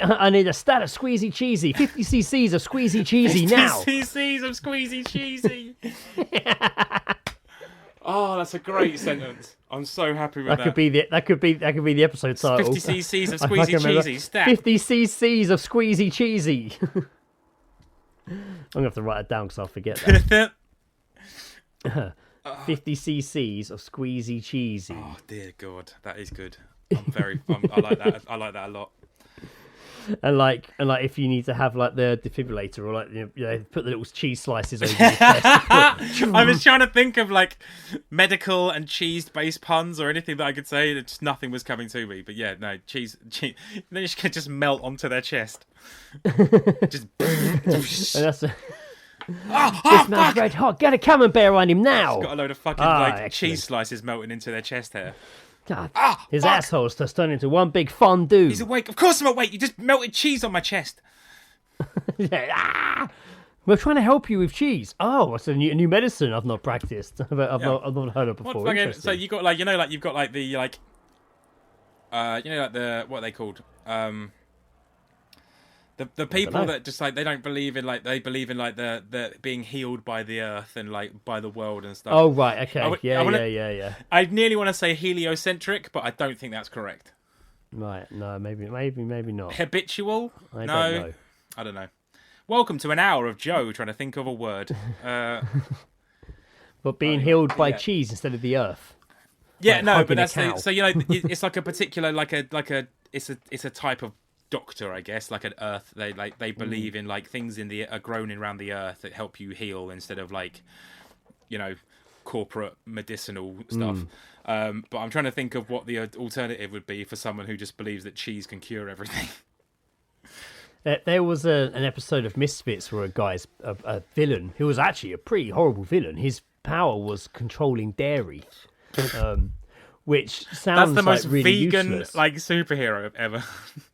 I need a stat of Squeezy Cheesy. 50 cc's of Squeezy Cheesy now. 50 cc's of Squeezy Cheesy. Oh, that's a great sentence. I'm so happy with that. That could be the episode title. 50 cc's of Squeezy Cheesy. Stat. 50 cc's of Squeezy Cheesy. I'm gonna have to write it down because I'll forget that. 50 cc's of Squeezy Cheesy. Oh dear God, that is good. I like that. I like that a lot. And like if you need to have like the defibrillator or like put the little cheese slices over your chest. I was trying to think of like medical and cheese based puns or anything that I could say. Just nothing was coming to me. But yeah, no cheese. Then you can just melt onto their chest. Just. And that's this man's red hot. Get a camembert on him now. He's got a load of fucking cheese slices melting into their chest hair. God, his asshole's just turned into one big fondue. He's awake. Of course I'm awake. You just melted cheese on my chest. We're trying to help you with cheese. Oh, it's a new medicine I've not practiced. I've not heard of before. So you got you've got like the what are they called? The people that just like they believe in the being healed by the earth and like by the world and stuff. Oh right, okay, yeah. I nearly want to say heliocentric, but I don't think that's correct. Right, no, maybe not. Habitual? I don't know. I don't know. Welcome to an hour of Joe trying to think of a word. But being healed by cheese instead of the earth. like Yeah, no, but that's so it's like a particular it's a type of doctor, I guess, like an earth. They believe in like things are grown around the earth that help you heal instead of like, corporate medicinal stuff. But I'm trying to think of what the alternative would be for someone who just believes that cheese can cure everything. There was an episode of Misfits where a villain who was actually a pretty horrible villain. His power was controlling dairy. which sounds that's the most like really vegan useless. like superhero ever.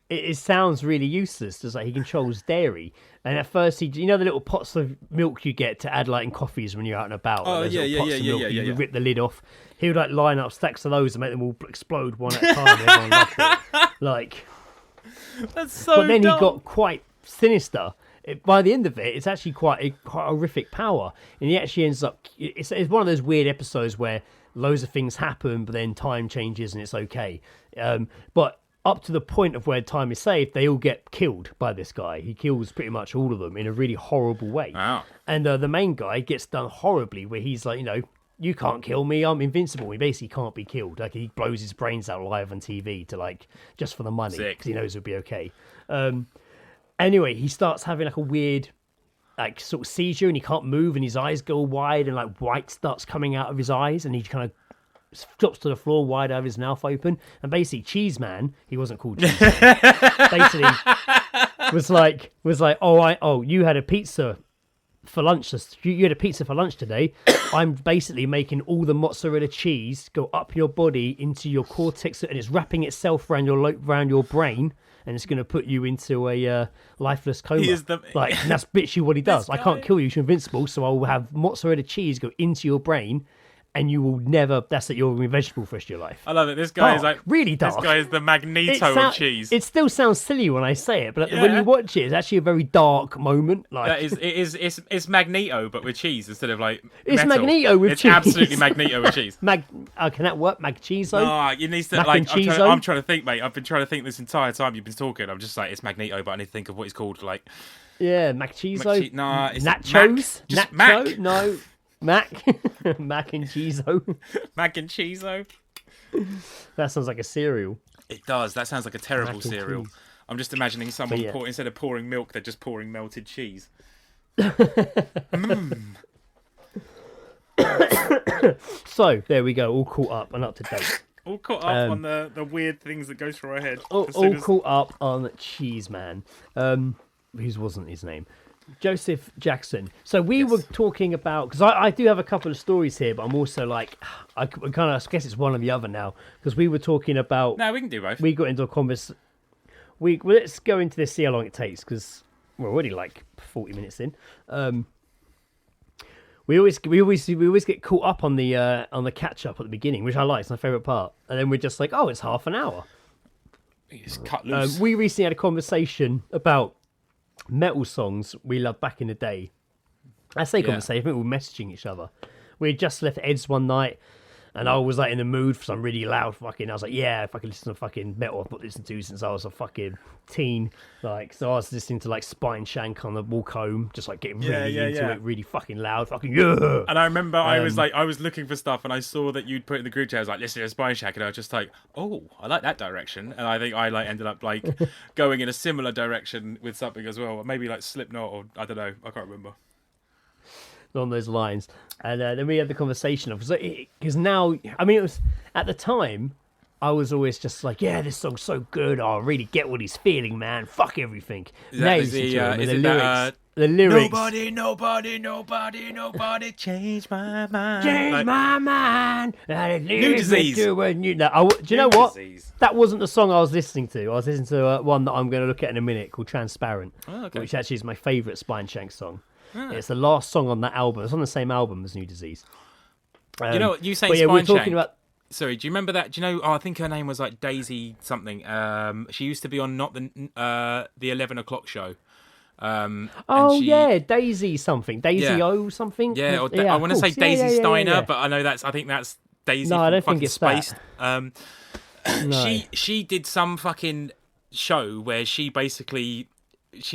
It sounds really useless. It's like he controls dairy, and at first the little pots of milk you get to add like in coffees when you're out and about. Oh, like, yeah. You rip the lid off. He would like line up stacks of those and make them all explode one at a time. And everyone loved it. Like, That's so. but then dumb. he got quite sinister. By the end of it, it's actually quite horrific power, and he actually ends up. It's one of those weird episodes where loads of things happen, but then time changes and it's okay. But up to the point of where time is saved, they all get killed by this guy. He kills pretty much all of them in a really horrible way. Wow. And the main guy gets done horribly, where he's like, you can't kill me, I'm invincible. He basically can't be killed. Like, he blows his brains out live on TV to like just for the money, because he knows it'll be okay. Anyway, he starts having like a weird like sort of seizure, and he can't move, and his eyes go wide, and like white starts coming out of his eyes, and he kind of drops to the floor wide out of his mouth open. And basically Cheese Man, he wasn't called Cheese Man, basically was like you had a pizza for lunch. You had a pizza for lunch today. I'm basically making all the mozzarella cheese go up your body into your cortex, and it's wrapping itself around your brain, and it's going to put you into a lifeless coma. And that's literally what he does. I can't kill you, you're invincible, so I will have mozzarella cheese go into your brain, and you will never. That's it. You're a vegetable for the rest of your life. I love it. This guy is like really dark. This guy is the Magneto of cheese. It still sounds silly when I say it, but when you watch it, it's actually a very dark moment. Like it's Magneto, but with cheese instead of like. It's metal. Magneto with cheese. It's absolutely Magneto with cheese. Can that work? Magcheezo? No, you need to like. I'm trying to think, mate. I've been trying to think this entire time you've been talking. I'm just like, it's Magneto, but I need to think of what he's called. Like. Yeah, Magcheezo. Nah, it's nachos. Just Nacho? Mac. No. Mac and Cheezo. Mac and Cheezo. That sounds like a cereal. It does. That sounds like a terrible cereal. Cheese. I'm just imagining someone instead of pouring milk, they're just pouring melted cheese. So there we go, all caught up and up to date. All caught up on the weird things that go through our head. All caught up on Cheese Man. Whose wasn't his name? Joseph Jackson. So we were talking about, because I do have a couple of stories here, but I'm also like, I guess it's one or the other now, because we were talking about. No, we can do both. We got into a conversation. Let's go into this, see how long it takes, because we're already like 40 minutes in. We always get caught up on the catch up at the beginning, which I like. It's my favourite part, and then we're just like, oh, it's half an hour. It's cut loose. We recently had a conversation about metal songs we loved back in the day. I say conversation, I think we were messaging each other. We had just left Ed's one night, and I was like in the mood for some really loud fucking. I was like, yeah, if I could listen to fucking metal I've not listened to since I was a fucking teen. Like, so I was listening to like Spine Shank on the walk home, just like getting really into it, really fucking loud, fucking yeah. And I remember I was looking for stuff, and I saw that you'd put in the group chat. I was like, listen to Spine Shank, and I was just like, oh, I like that direction. And I think I like ended up like going in a similar direction with something as well, maybe like Slipknot or I don't know, I can't remember. On those lines, and then we had the conversation of because now, I mean, it was at the time I was always just like, yeah, this song's so good, I really get what he's feeling, man, fuck everything. The lyrics, nobody changed my mind, my mind. New Disease. Do you know what? Disease. That wasn't the song I was listening to. I was listening to one that I'm going to look at in a minute called Transparent, which actually is my favourite Spine Shank song. It's the last song on that album. It's on the same album as New Disease. You know what? You saying Spine Shank. Sorry, do you remember that? Do you know? Oh, I think her name was like Daisy something. She used to be on not the 11 o'clock show. Daisy something. Daisy O something. Yeah, I want to say Daisy Steiner, but I think that's Daisy. No, I don't think it's Spaced. that. She did some fucking show where she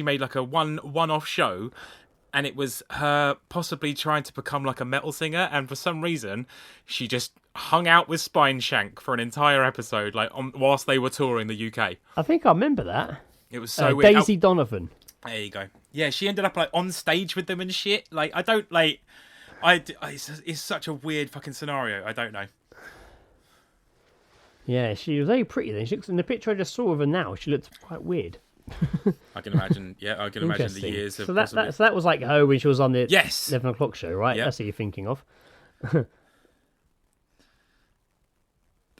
made like a one-off show. And it was her possibly trying to become like a metal singer, and for some reason, she just hung out with Spine Shank for an entire episode, like whilst they were touring the UK. I think I remember that. It was so weird. Daisy Donovan. There you go. Yeah, she ended up like on stage with them and shit. Like I don't like. It's such a weird fucking scenario. I don't know. Yeah, she was very pretty then. She looks in the picture I just saw of her now. She looked quite weird. I can imagine. Yeah, I can imagine the years of. So that was like her when she was on the 11 o'clock show, right? Yep. That's what you're thinking of.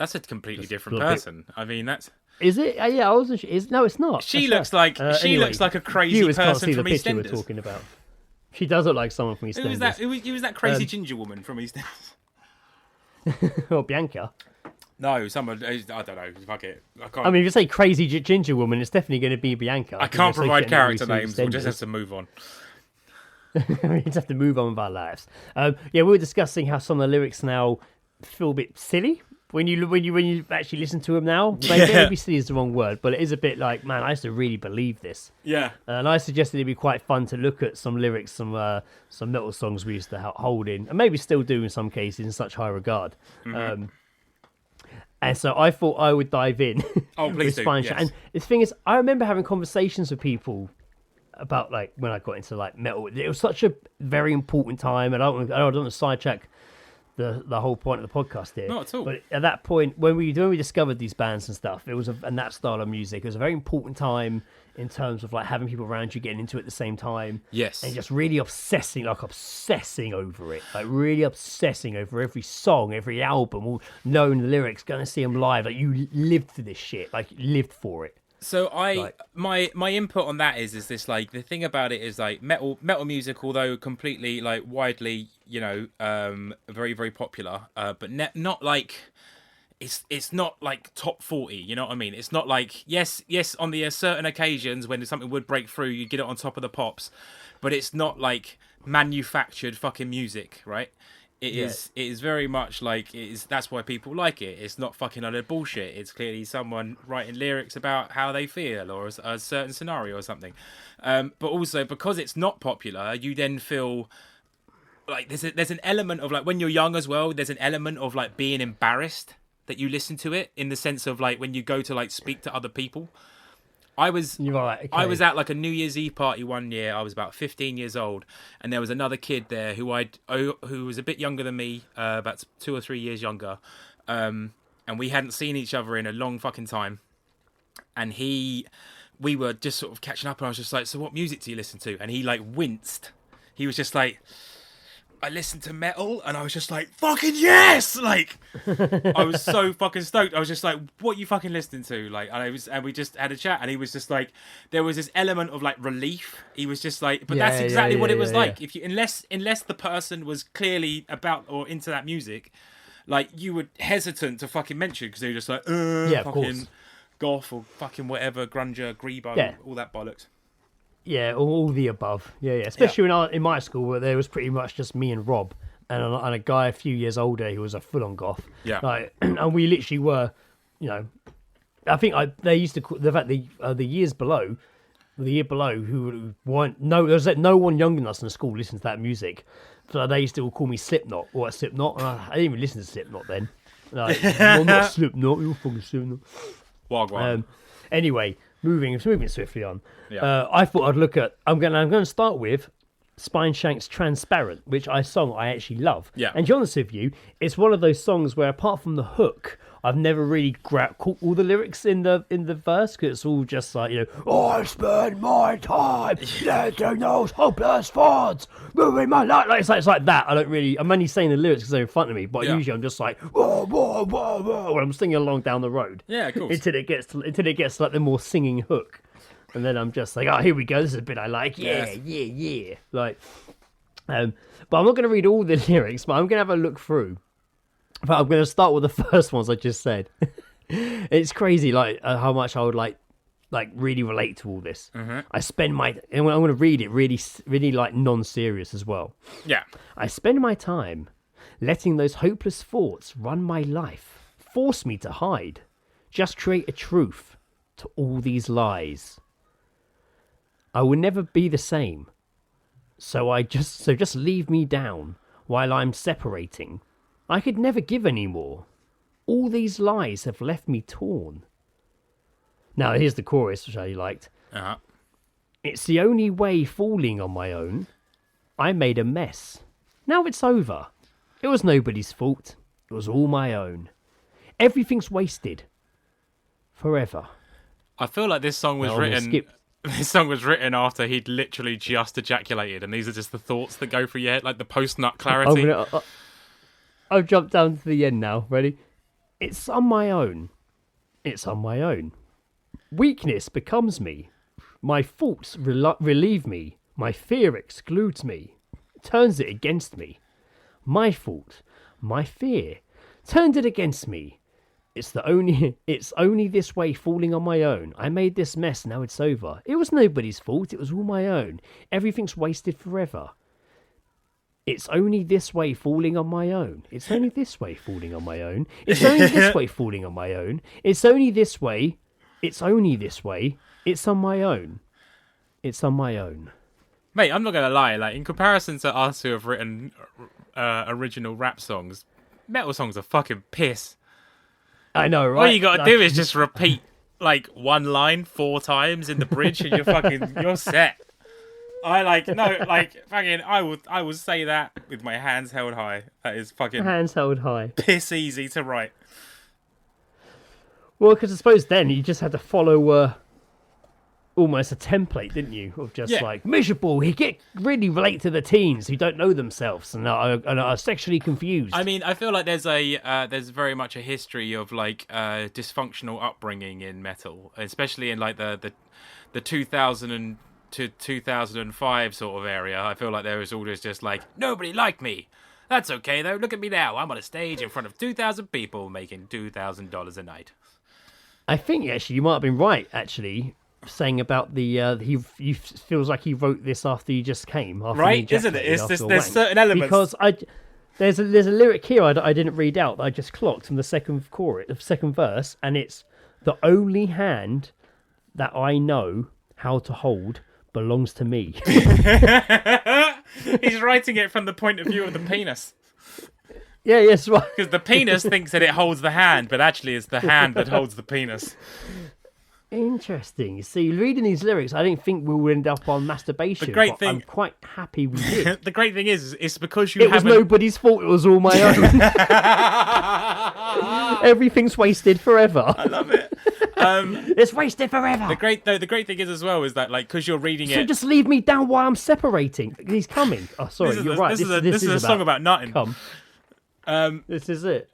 That's a completely different person. I mean, that's... Is it? Yeah, I wasn't sure. No, it's not. She looks like looks like a crazy person can't see from the picture EastEnders. we're talking about. She does look like someone from EastEnders. Who was that crazy ginger woman from EastEnders? Or Bianca. No, someone. I don't know. Fuck it. I mean, if you say crazy ginger woman, it's definitely going to be Bianca. I can't provide character names. We'll just have to move on. We just have to move on with our lives. We were discussing how some of the lyrics now feel a bit silly when you actually listen to them now. Maybe silly is the wrong word, but it is a bit like, man, I used to really believe this. Yeah. And I suggested it'd be quite fun to look at some lyrics, some metal songs we used to hold in, and maybe still do in some cases in such high regard. Mm-hmm. And so I thought I would dive in. Oh, please do. Yes. And the thing is, I remember having conversations with people about like when I got into like metal. It was such a very important time, and I don't want to sidetrack the whole point of the podcast here. Not at all. But at that point, when we discovered these bands and stuff, it was and that style of music, it was a very important time in terms of like having people around you getting into it at the same time. Yes. And just really obsessing over it, like really obsessing over every song, every album, all knowing the lyrics, going to see them live. Like you lived for this shit, like you lived for it. So my input on that is this, like, the thing about it is like metal music, although completely like widely, very, very popular, but not like it's not like top 40, you know what I mean? It's not like, yes on the certain occasions when something would break through, you get it on top of the pops, but it's not like manufactured fucking music, right? It is very much like that's why people like it. It's not fucking utter bullshit. It's clearly someone writing lyrics about how they feel or a certain scenario or something. But also because it's not popular, you then feel like there's an element of like when you're young as well. There's an element of like being embarrassed that you listen to it, in the sense of like when you go to like speak to other people. I was at like a New Year's Eve party one year. I was about 15 years old, and there was another kid there who was a bit younger than me, about 2 or 3 years younger, and we hadn't seen each other in a long fucking time. And we were just sort of catching up, and I was just like, "So what music do you listen to?" And he like winced. He was just like, I listened to metal, and I was just like, fucking yes! Like, I was so fucking stoked. I was just like, what are you fucking listening to? Like, and we just had a chat, and he was just like, there was this element of like relief. He was just like, but that's exactly what it was like. If you, unless the person was clearly about or into that music, like, you were hesitant to fucking mention, because they were just like, fucking goth or fucking whatever, grunger, grebo, all that bollocks. Yeah, all the above. Yeah. Especially in my school, where there was pretty much just me and Rob and a guy a few years older who was a full-on goth. Yeah. Like, and we literally were, I think they used to call the years below, the year below, who weren't there was like no one younger than us in the school listened to that music, so they used to all call me Slipknot or Slipknot. And I didn't even listen to Slipknot then. Like, I'm not Slipknot. You're fucking Slipknot. Wagwan. Anyway. Moving swiftly on. Yeah. I thought I'd look at. I'm going to start with Spineshank's "Transparent," which I actually love. Yeah. And to be honest with you, it's one of those songs where, apart from the hook, I've never really caught all the lyrics in the verse, because it's all just like, I spend my time letting those hopeless thoughts moving my life. Like, it's like that. I'm only saying the lyrics because they're in front of me, but usually I'm just like, whoa, whoa, whoa, whoa, when I'm singing along down the road. Yeah, of course. Until it gets to like the more singing hook. And then I'm just like, oh, here we go. This is a bit I like. Yeah. Like, but I'm not going to read all the lyrics, but I'm going to have a look through. But I'm going to start with the first ones I just said. It's crazy, like how much I would like really relate to all this. Mm-hmm. I'm going to read it really, really like non-serious as well. Yeah. I spend my time letting those hopeless thoughts run my life, force me to hide, just create a truth to all these lies. I will never be the same. So just leave me down while I'm separating. I could never give any more. All these lies have left me torn. Now, here's the chorus, which I liked. Uh-huh. It's the only way falling on my own. I made a mess. Now it's over. It was nobody's fault. It was all my own. Everything's wasted. Forever. I feel like this song was written... This song was written after he'd literally just ejaculated, and these are just the thoughts that go through your head, like the post-nut clarity. I've jumped down to the end now. Ready? It's on my own. It's on my own. Weakness becomes me. My faults relieve me. My fear excludes me. Turns it against me. My fault, my fear, turned it against me. It's only this way falling on my own. I made this mess, now it's over. It was nobody's fault, it was all my own. Everything's wasted forever. It's only this way falling on my own. It's only this way falling on my own. It's only this way falling on my own. It's only this way. It's only this way. It's on my own. It's on my own. Mate, I'm not going to lie. Like, in comparison to us who have written original rap songs, metal songs are fucking piss. I know, right? All you got to do is just repeat, like, one line 4 times in the bridge and you're set. I will say that with my hands held high. That is fucking... Hands held high. Piss easy to write. Well, because I suppose then you just had to follow almost a template, didn't you? Of just like, miserable, he get really relate to the teens who don't know themselves and are sexually confused. I mean, I feel like there's very much a history of like dysfunctional upbringing in metal, especially in like the 2000 to 2005 sort of area. I feel like there was always just like, nobody liked me. That's okay though, look at me now. I'm on a stage in front of 2,000 people making $2,000 a night. I think actually you might have been right, actually, saying about the he feels like he wrote this after you just came. After right, isn't it? It's this, there's certain elements. Because there's a lyric here I didn't read out that I just clocked from the second verse, and it's the only hand that I know how to hold belongs to me. He's writing it from the point of view of the penis. Yeah, yes, right. Because the penis thinks that it holds the hand, but actually it's the hand that holds the penis. Interesting. You see, reading these lyrics, I didn't think we would end up on masturbation. The great thing, I'm quite happy we did. The great thing is, it's because it was nobody's fault. It was all my own. Everything's wasted forever. I love it. It's wasted forever. The great thing is as well is that like because you're reading it. So just leave me down while I'm separating. He's coming. Oh, sorry, you're right. This is a song about nutting. Come. This is it.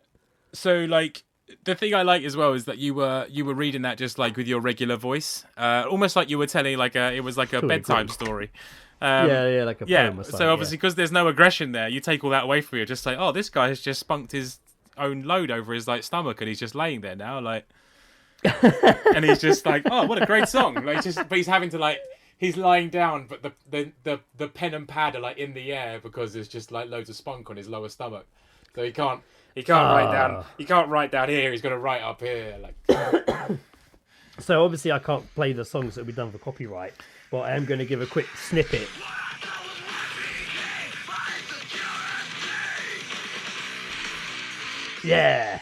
So like. The thing I like as well is that you were reading that just like with your regular voice, almost like you were telling like it was like a bedtime story. Like a poem or something. So obviously because there's no aggression there, you take all that away from you. Just say, oh, this guy has just spunked his own load over his like stomach, and he's just laying there now, like, and he's just like, oh, what a great song. Like, but he's having to like. He's lying down, but the pen and pad are like in the air because there's just like loads of spunk on his lower stomach, so he can't write down. He can't write down here. He's got to write up here. Like. So obviously I can't play the songs that will be done for copyright, but I am going to give a quick snippet. Yeah,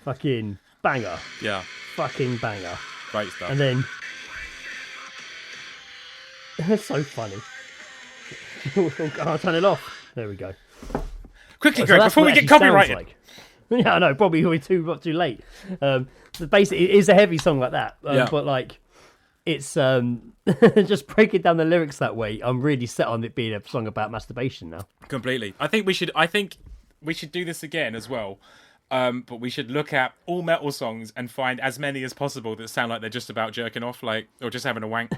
fucking banger. Yeah, fucking banger. Great stuff. And then it's so funny. I'll turn it off. There we go. Quickly, Greg, before we get copyrighted. Like. Yeah, I know, probably we're too late. Basically, it is a heavy song like that, but like, it's just breaking down the lyrics that way. I'm really set on it being a song about masturbation now. Completely. I think we should do this again as well. But we should look at all metal songs and find as many as possible that sound like they're just about jerking off, like or just having a wank.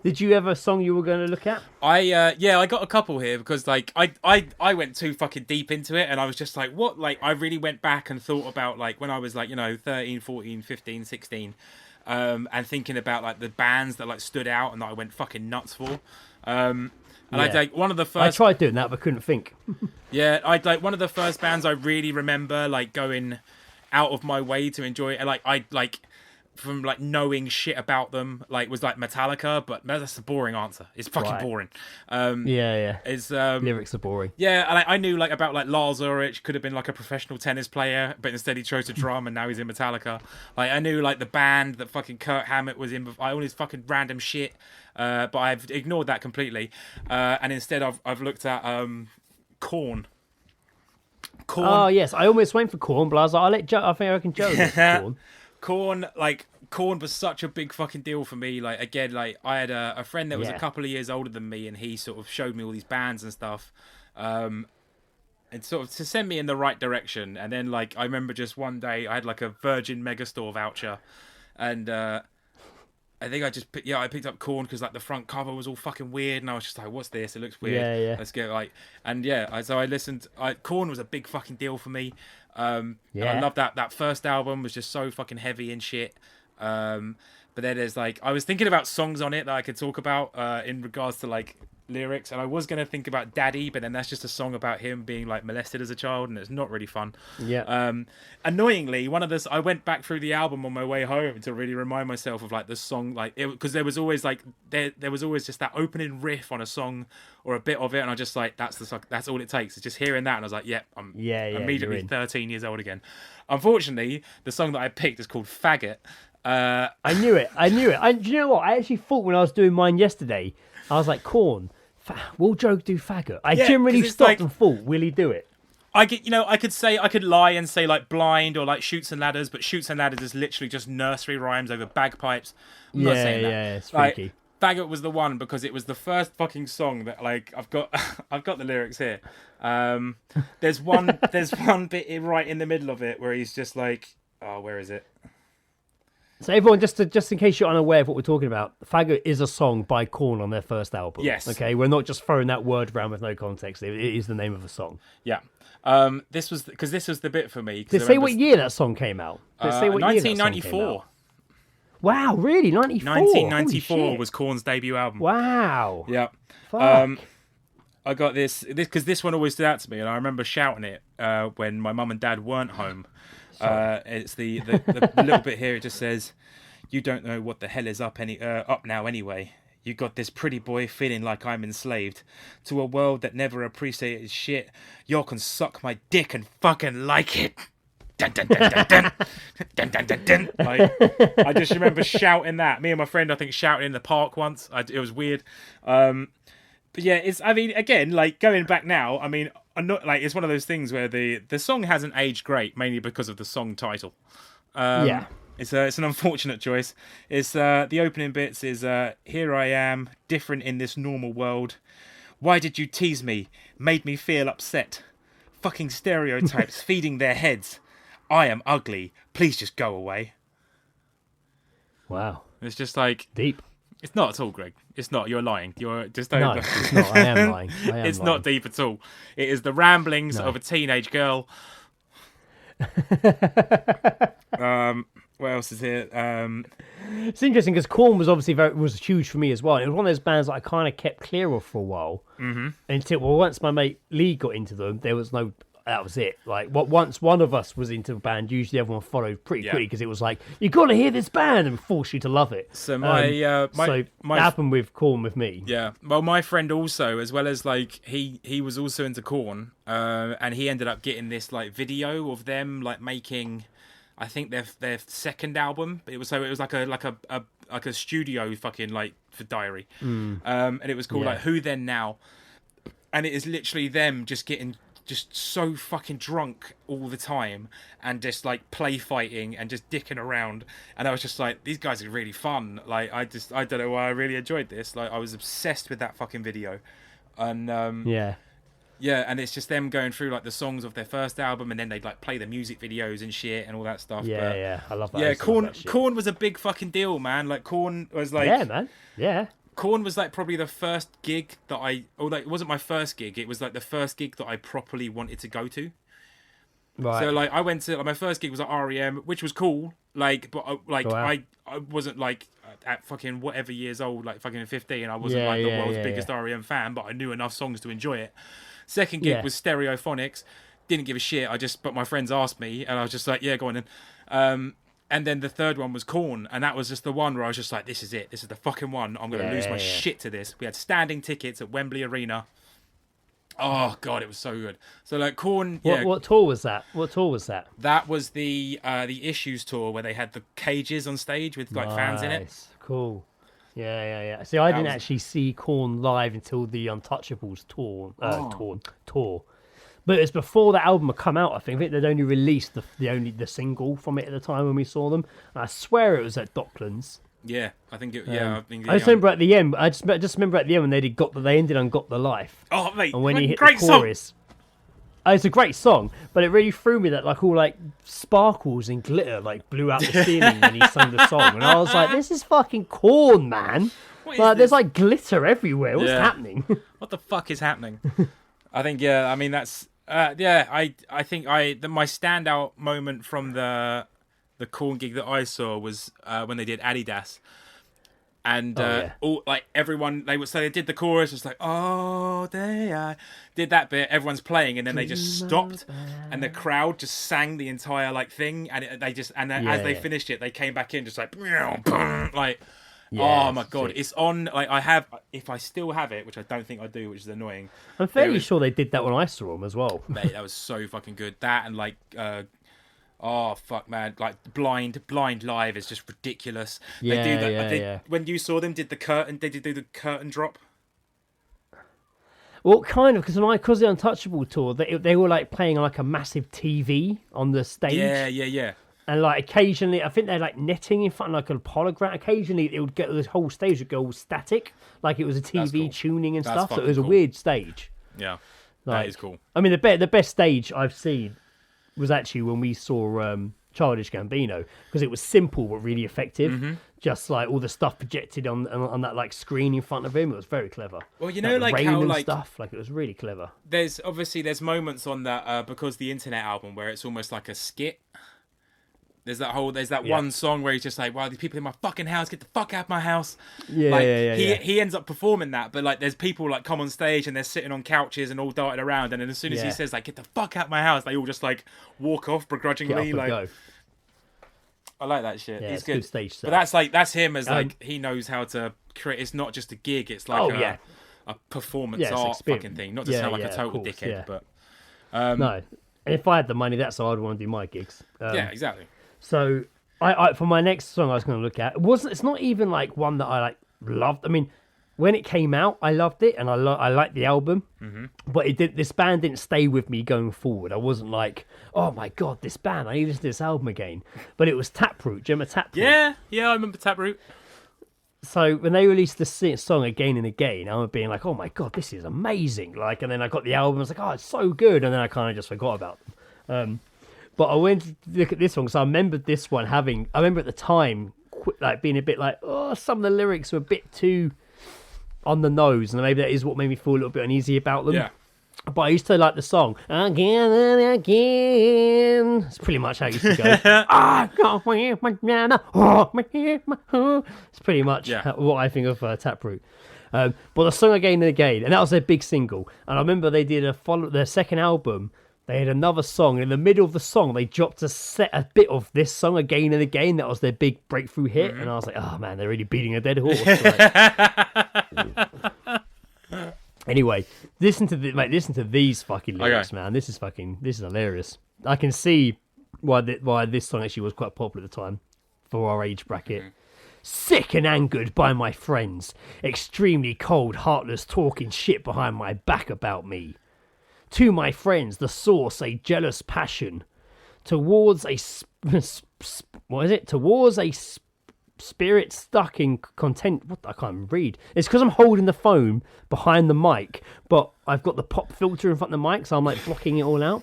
Did you have a song you were going to look at? I got a couple here because like I went too fucking deep into it and I was just like, what? Like I really went back and thought about like when I was like, 13, 14, 15, 16 and thinking about like the bands that like stood out and that I went fucking nuts for. I like one of the first. I tried doing that but couldn't think. Yeah, I like one of the first bands I really remember like going out of my way to enjoy it. Like from like knowing shit about them, like was like Metallica, but that's a boring answer. It's fucking boring. It's lyrics are boring. Yeah, and I knew like about like Lars Ulrich could have been like a professional tennis player, but instead he chose to drum and now he's in Metallica. Like I knew like the band that fucking Kirk Hammett was in. All his fucking random shit, but I've ignored that completely. And instead I've looked at Korn. Oh yes, I almost went for Korn, but I was like, I think I reckon Joe gets Korn. Korn was such a big fucking deal for me. Like again, like I had a friend that was a couple of years older than me, and he sort of showed me all these bands and stuff. And and sort of to send me in the right direction. And then like I remember just one day I had like a Virgin Megastore voucher, and I think I picked up Korn because like the front cover was all fucking weird, and I was just like, "What's this? It looks weird. Yeah. Let's get like." And so I listened. Korn was a big fucking deal for me. And I loved that first album was just so fucking heavy and shit. But then there's like I was thinking about songs on it that I could talk about in regards to like lyrics, and I was gonna think about Daddy, but then that's just a song about him being like molested as a child, and it's not really fun. Annoyingly, I went back through the album on my way home to really remind myself of like the song, like because there was always like there was always just that opening riff on a song or a bit of it, and I just like that's all it takes. It's just hearing that, and I was like, I'm immediately 13 years old again. Unfortunately, the song that I picked is called Faggot. I knew it. Do you know what? I actually thought when I was doing mine yesterday, I was like, Korn. Will Joe do Faggot? I generally stopped and thought, will he do it? I could lie and say like Blind or like Shoots and Ladders, but Shoots and Ladders is literally just nursery rhymes over bagpipes. I'm not saying that. Yeah, it's freaky. Faggot was the one because it was the first fucking song that like I've got the lyrics here. There's one bit right in the middle of it where he's just like, oh, where is it? So everyone, just in case you're unaware of what we're talking about, Faggot is a song by Korn on their first album. Yes. Okay, we're not just throwing that word around with no context. It is the name of a song. Yeah. This was the bit for me. Did it say what year that song came out? Did it say what 1994. Year that song came out? Wow, really? 94? 1994 was Korn's debut album. Wow. Yeah. Fuck. I got this because this one always stood out to me, and I remember shouting it when my mum and dad weren't home. It's the little bit here. It just says, "You don't know what the hell is up now anyway. You got this pretty boy feeling like I'm enslaved to a world that never appreciated shit. Y'all can suck my dick and fucking like it." Dun, dun, dun, dun, dun. Dun, dun, dun, dun. Like, I just remember shouting that. Me and my friend, I think, shouted in the park once. It was weird. But yeah, again, like going back now, I'm not like it's one of those things where the song hasn't aged great, mainly because of the song title. It's an unfortunate choice. It's the opening bits is here I am, different in this normal world. Why did you tease me? Made me feel upset. Fucking stereotypes feeding their heads. I am ugly. Please just go away. Wow. It's just like deep. It's not at all, Greg. It's not. You're lying. You're just no, it's not. I am lying. It's not deep at all. It is the ramblings of a teenage girl. What else is here? It's interesting because Korn was obviously was huge for me as well. It was one of those bands that I kind of kept clear of for a while until once my mate Lee got into them, there was no. That was it. Like, once one of us was into the band, usually everyone followed pretty quickly because it was like, you got to hear this band and force you to love it. So that happened with Korn with me. Yeah. Well, my friend also, as well as like he was also into Korn, and he ended up getting this like video of them like making, I think their second album. It was like a studio fucking like for diary, and it was called like Who Then Now, and it is literally them just getting just so fucking drunk all the time and just like play fighting and just dicking around, and I was just like, these guys are really fun. Like I don't know why I really enjoyed this. Like I was obsessed with that fucking video, and and it's just them going through like the songs of their first album, and then they'd like play the music videos and shit and all that stuff. I love that. Yeah, Korn was a big fucking deal, man. Like Korn was like, yeah, man, yeah. Korn was like probably the first gig that it wasn't my first gig. It was like the first gig that I properly wanted to go to. Right. So like I went to my first gig was at REM, which was cool. Like, but I wasn't like at fucking whatever years old, like fucking 15. I wasn't the world's biggest REM fan, but I knew enough songs to enjoy it. Second gig was Stereophonics. Didn't give a shit. But my friends asked me, and I was just like, yeah, go on then. And then the third one was Korn, and that was just the one where I was just like, this is it. This is the fucking one. I'm going to lose my shit to this. We had standing tickets at Wembley Arena. Oh, God, it was so good. So, like, Korn... What tour was that? That was the Issues tour where they had the cages on stage with, like, fans in it. Cool. Yeah. See, I didn't actually see Korn live until the Untouchables tour. But it was before that album had come out, I think. They'd only released the single from it at the time when we saw them. And I swear it was at Docklands. Yeah, I think it. I just remember at the end. I just remember at the end when they ended on "Got the Life." Oh, mate, and when he hit great the chorus, song. It's a great song, but it really threw me that like all like sparkles and glitter like blew out the ceiling when he sung the song, and I was like, "This is fucking corn, man!" Like, there's like glitter everywhere. What's happening? What the fuck is happening? I think I mean that's I think my standout moment from the corn gig that I saw was when they did Adidas. And all like everyone, they did the chorus, was like, oh, they did that bit. Everyone's playing, and then they just stopped, and the crowd just sang the entire like thing, and as they finished it, they came back in just like, like, oh my god, it's on. Like if I still have it, which I don't think I do, which is annoying. I'm fairly sure they did that when I saw them as well. Mate, that was so fucking good. That and like. Oh fuck, man! Like blind live is just ridiculous. Yeah, they do that. When you saw them, did the curtain? Did they do the curtain drop? Well, kind of, because the Untouchable tour, they were like playing on like a massive TV on the stage. Yeah. And like occasionally, I think they're like netting in front of like a hologram. Occasionally, it would get the whole stage would go all static, like it was a TV tuning and stuff. So it was a weird stage. Yeah, like, that is cool. I mean, the best stage I've seen was actually when we saw Childish Gambino, because it was simple but really effective. Mm-hmm. Just like all the stuff projected on that like screen in front of him, it was very clever. Well, you know, like how like stuff, like it was really clever. There's moments on that because the Internet album where it's almost like a skit. There's that one song where he's just like, wow, these people in my fucking house, get the fuck out of my house. He ends up performing that, but like there's people like come on stage and they're sitting on couches and all darted around, and then as soon as he says like, get the fuck out of my house, they all just like walk off begrudgingly. Like, go. I like that shit. Yeah, He's good. Stage set. But that's him as like he knows how to create. It's not just a gig. It's like a performance art fucking thing. Not to sound like a total dickhead, but no. And if I had the money, that's how I'd want to do my gigs. Yeah, exactly. So, I for my next song I was going to look at, it's not even like one that I like loved. I mean, when it came out, I loved it and I liked the album, but this band didn't stay with me going forward. I wasn't like, oh my god, this band, I need to listen to this album again. But it was Taproot. Do you remember Taproot? Yeah, I remember Taproot. So when they released the song again and again, I was being like, oh my god, this is amazing. Like, and then I got the album, I was like, oh, it's so good, and then I kind of just forgot about them. But I went to look at this one because I remembered this one I remember at the time, like being a bit like, oh, some of the lyrics were a bit too on the nose, and maybe that is what made me feel a little bit uneasy about them. Yeah. But I used to like the song again and again. It's pretty much how it used to go. It's pretty much what I think of Taproot. But the song again and again, and that was their big single. And I remember they did their second album. They had another song, and in the middle of the song, they dropped a bit of this song again and again. That was their big breakthrough hit, and I was like, "Oh man, they're really beating a dead horse." Anyway, listen to these fucking lyrics, man. This is hilarious. I can see why this song actually was quite popular at the time for our age bracket. Sick and angered by my friends, extremely cold, heartless, talking shit behind my back about me. To my friends, the source, a jealous passion. Towards a spirit stuck in content. What? I can't even read. It's because I'm holding the phone behind the mic, but I've got the pop filter in front of the mic, so I'm like blocking it all out.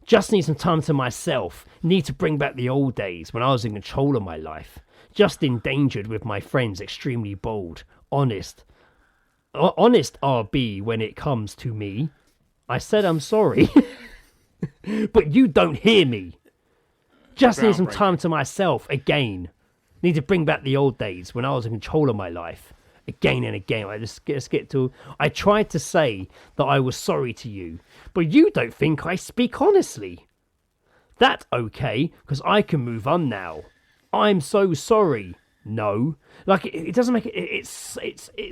Just need some time to myself. Need to bring back the old days when I was in control of my life. Just endangered with my friends, extremely bold, honest RB when it comes to me. I said I'm sorry, but you don't hear me. Just need some time to myself again. Need to bring back the old days when I was in control of my life. Again and again. Let's get to... I tried to say that I was sorry to you, but you don't think I speak honestly. That's okay, because I can move on now. I'm so sorry. No, like it doesn't make it. It's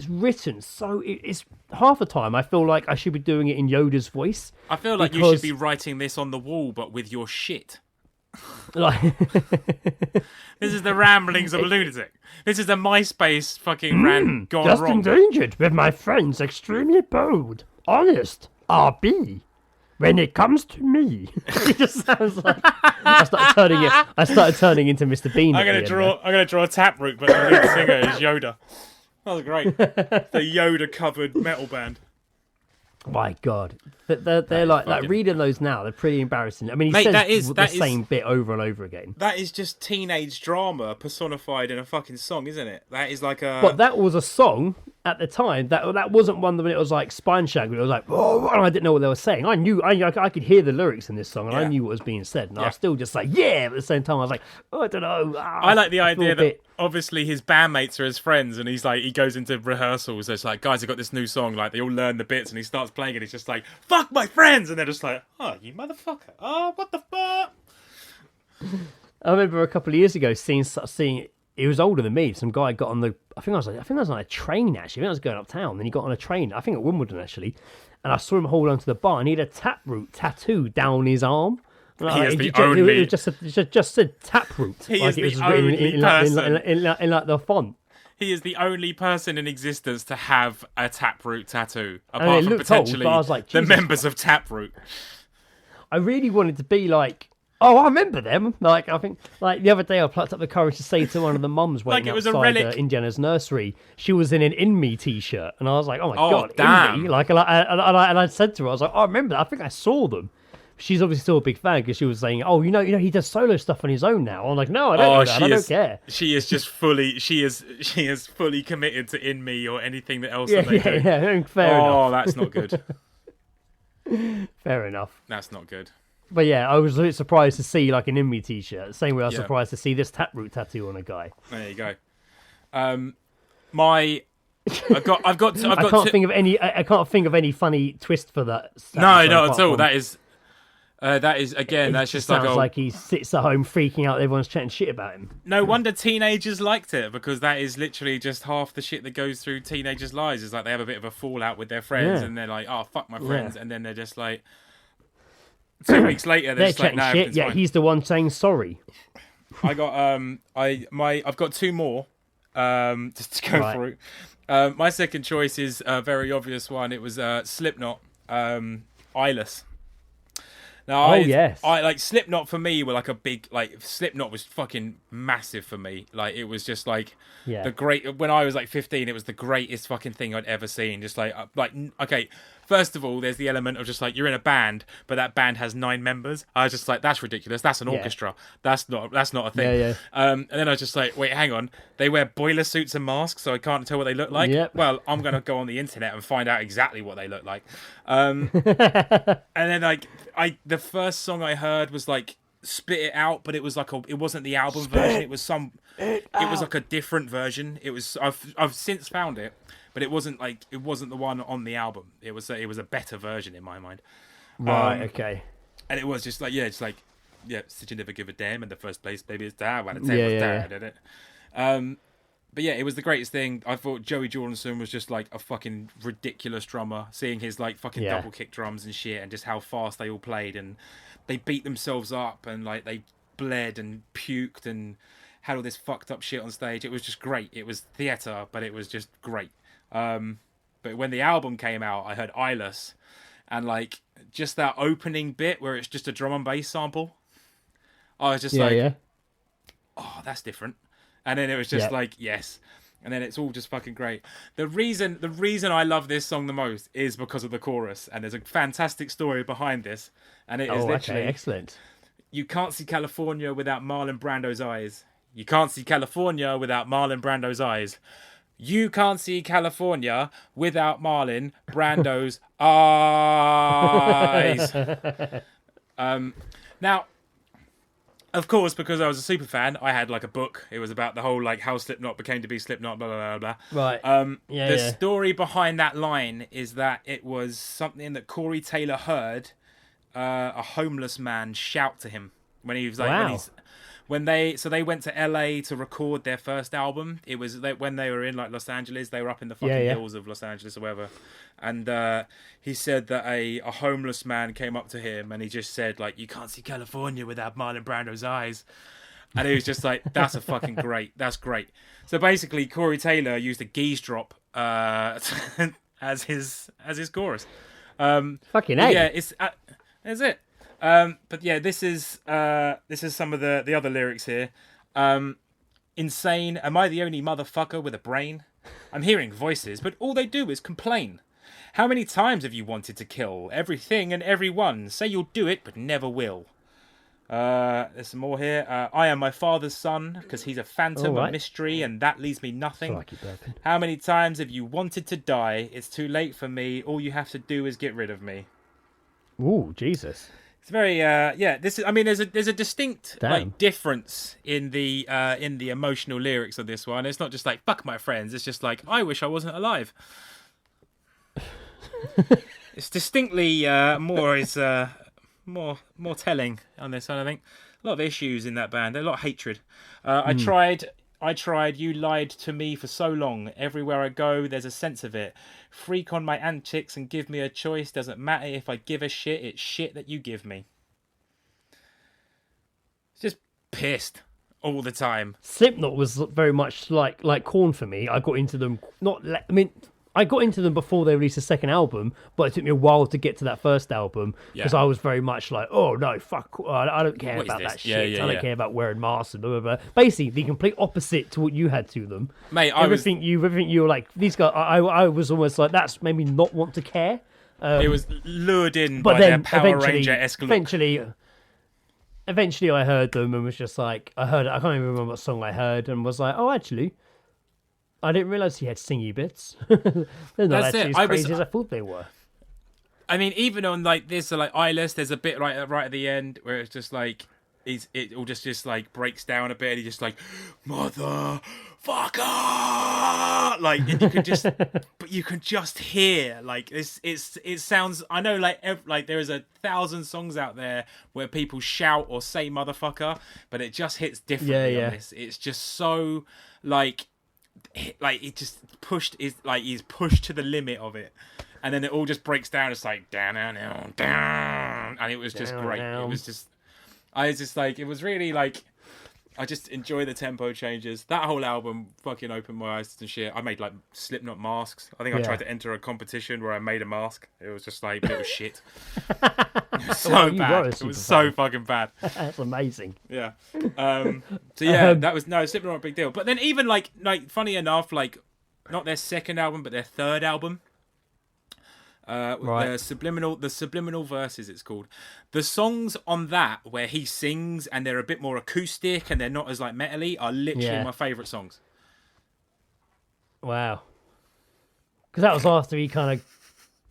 written so it's half the time I feel like I should be doing it in Yoda's voice. I feel like you should be writing this on the wall, but with your shit. Like this is the ramblings of a lunatic. This is the MySpace fucking rant gone just wrong. Just endangered with my friends, extremely bold, honest, RB. When it comes to me, it just sounds like I started turning into Mr. Bean. I'm gonna draw a Taproot, but the lead singer is Yoda. That was great. The Yoda covered metal band. My God, they're like reading those now. They're pretty embarrassing. I mean, he says the same bit over and over again. That is just teenage drama personified in a fucking song, isn't it? That is like a. But that was a song at the time. That wasn't one that it was like spine shagging. It was like, oh, I didn't know what they were saying. I knew I could hear the lyrics in this song, and I knew what was being said. And I was still just like, yeah. But at the same time, I was like, oh, I don't know. I like the idea that obviously his bandmates are his friends, and he's like, he goes into rehearsals. So it's like, guys, I got this new song. Like they all learn the bits, and he starts playing it. He's just like, fuck my friends, and they're just like, oh, you motherfucker. Oh, what the fuck? I remember a couple of years ago seeing. He was older than me. Some guy got on the. I think I was on a train actually. I think I was going uptown. Then he got on a train. I think at Wimbledon actually, and I saw him hold onto the bar. And he had a taproot tattoo down his arm. It just said taproot. He like is it was the only person in like the font. He is the only person in existence to have a Taproot tattoo, apart from potentially the members of Taproot. I really wanted to be like, oh, I remember them. Like, I think, like the other day, I plucked up the courage to say to one of the mums waiting outside Indiana's nursery, she was in an In Me t-shirt, and I was like, oh my God, damn. In Me? Like, and I said to her, I was like, oh, I remember that. I think I saw them. She's obviously still a big fan because she was saying, "Oh, you know, he does solo stuff on his own now." I'm like, "No, I don't. I don't care." She is just fully. She is fully committed to In Me or anything else that they do. Yeah, fair enough. Oh, that's not good. Fair enough. That's not good. But yeah, I was a bit surprised to see like an In Me t-shirt. Same way I was surprised to see this Taproot tattoo on a guy. There you go. I can't think of any funny twist for that. No, not at all. That is again. That's just sounds like he sits at home freaking out. Everyone's chatting shit about him. No wonder teenagers liked it, because that is literally just half the shit that goes through teenagers' lives. Is like they have a bit of a fallout with their friends, and they're like, "Oh, fuck my friends," and then they're just like, 2 weeks later, they're just like, "No, shit. Yeah, he's the one saying sorry." I got I've got two more just to go through. My second choice is a very obvious one. It was Slipknot, Eyeless. Now, I like Slipknot for me were like a big, like Slipknot was fucking massive for me. Like it was just like the great, when I was like 15, it was the greatest fucking thing I'd ever seen. Just like, okay, first of all, there's the element of just like, you're in a band, but that band has 9 members. I was just like, that's ridiculous. That's an orchestra. That's not a thing. Yeah. And then I was just like, wait, hang on. They wear boiler suits and masks, so I can't tell what they look like. Yep. Well, I'm going to go on the internet and find out exactly what they look like. And then like, the first song I heard was like Spit It Out, but it was like it wasn't the album version. It was like a different version. It was I've since found it, but it wasn't the one on the album. It was a better version in my mind. Right. Okay. And it was just like did you never give a damn in the first place, baby? It's that when it's dad, did it? But yeah, it was the greatest thing. I thought Joey Jordison was just like a fucking ridiculous drummer, seeing his like fucking double kick drums and shit, and just how fast they all played, and they beat themselves up, and like they bled and puked and had all this fucked up shit on stage. It was just great. It was theatre, but it was just great. But when the album came out, I heard Eyeless, and like just that opening bit where it's just a drum and bass sample, I was just oh, that's different. And then it was just like, yes. And then it's all just fucking great. The reason I love this song the most is because of the chorus. And there's a fantastic story behind this. And it is literally... Okay, excellent. You can't see California without Marlon Brando's eyes. You can't see California without Marlon Brando's eyes. You can't see California without Marlon Brando's eyes. Now... Of course, because I was a super fan, I had like a book. It was about the whole like how Slipknot became to be Slipknot, blah blah blah blah. Right. The story behind that line is that it was something that Corey Taylor heard a homeless man shout to him when he was like when they went to LA to record their first album. It was when they were in like Los Angeles. They were up in the fucking hills of Los Angeles or whatever. And he said that a homeless man came up to him and he just said, like, you can't see California without Marlon Brando's eyes. And he was just like, that's that's great. So basically, Corey Taylor used a Geezedrop as his chorus. Fucking A. Yeah, that's it. But yeah, this is some of the other lyrics here. Insane. Am I the only motherfucker with a brain? I'm hearing voices, but all they do is complain. How many times have you wanted to kill everything and everyone? Say you'll do it, but never will. There's some more here. I am my father's son, because he's a phantom, a mystery, and that leaves me nothing. How many times have you wanted to die? It's too late for me. All you have to do is get rid of me. Ooh, Jesus. It's very this is, I mean, there's a distinct like difference in the emotional lyrics of this one. It's not just like fuck my friends, it's just like I wish I wasn't alive. It's distinctly more telling on this one, I think. A lot of issues in that band, a lot of hatred. I tried, you lied to me for so long. Everywhere I go, there's a sense of it. Freak on my antics and give me a choice. Doesn't matter if I give a shit, it's shit that you give me. Just pissed all the time. Slipknot was very much like Korn for me. I got into them, I got into them before they released the second album, but it took me a while to get to that first album because I was very much like, oh no, fuck, I don't care about that shit. I don't care about wearing masks and blah, blah, blah. Basically, the complete opposite to what you had to them. Mate, everything you were like, these guys, I was almost like, that's made me not want to care. It was lured in by their Power Ranger esque look. Eventually I heard them and was just like, I can't even remember what song I heard and was like, oh, actually, I didn't realise he had singy bits. They're not actually as crazy as I thought they were. I mean, even on like this, like Eyeless, there's a bit right at the end where it's just like it all just like breaks down a bit. And he's just like motherfucker, like, and you can just hear like this. It sounds. I know like there is 1,000 songs out there where people shout or say motherfucker, but it just hits differently on this. It's just so like it just he's pushed to the limit of it, and then it all just breaks down. It's like down, and it was just great. It was just, it was really like, I just enjoy the tempo changes. That whole album fucking opened my eyes to shit. I made like Slipknot masks. I think I tried to enter a competition where I made a mask. It was just like, it was shit. It was so bad. It was so fucking bad. That's amazing. Yeah. That was Slipknot not a big deal. But then even like funny enough, like not their second album, but their third album. The subliminal verses, it's called. The songs on that where he sings and they're a bit more acoustic and they're not as like metally are literally my favourite songs. Wow. Because that was after he kind of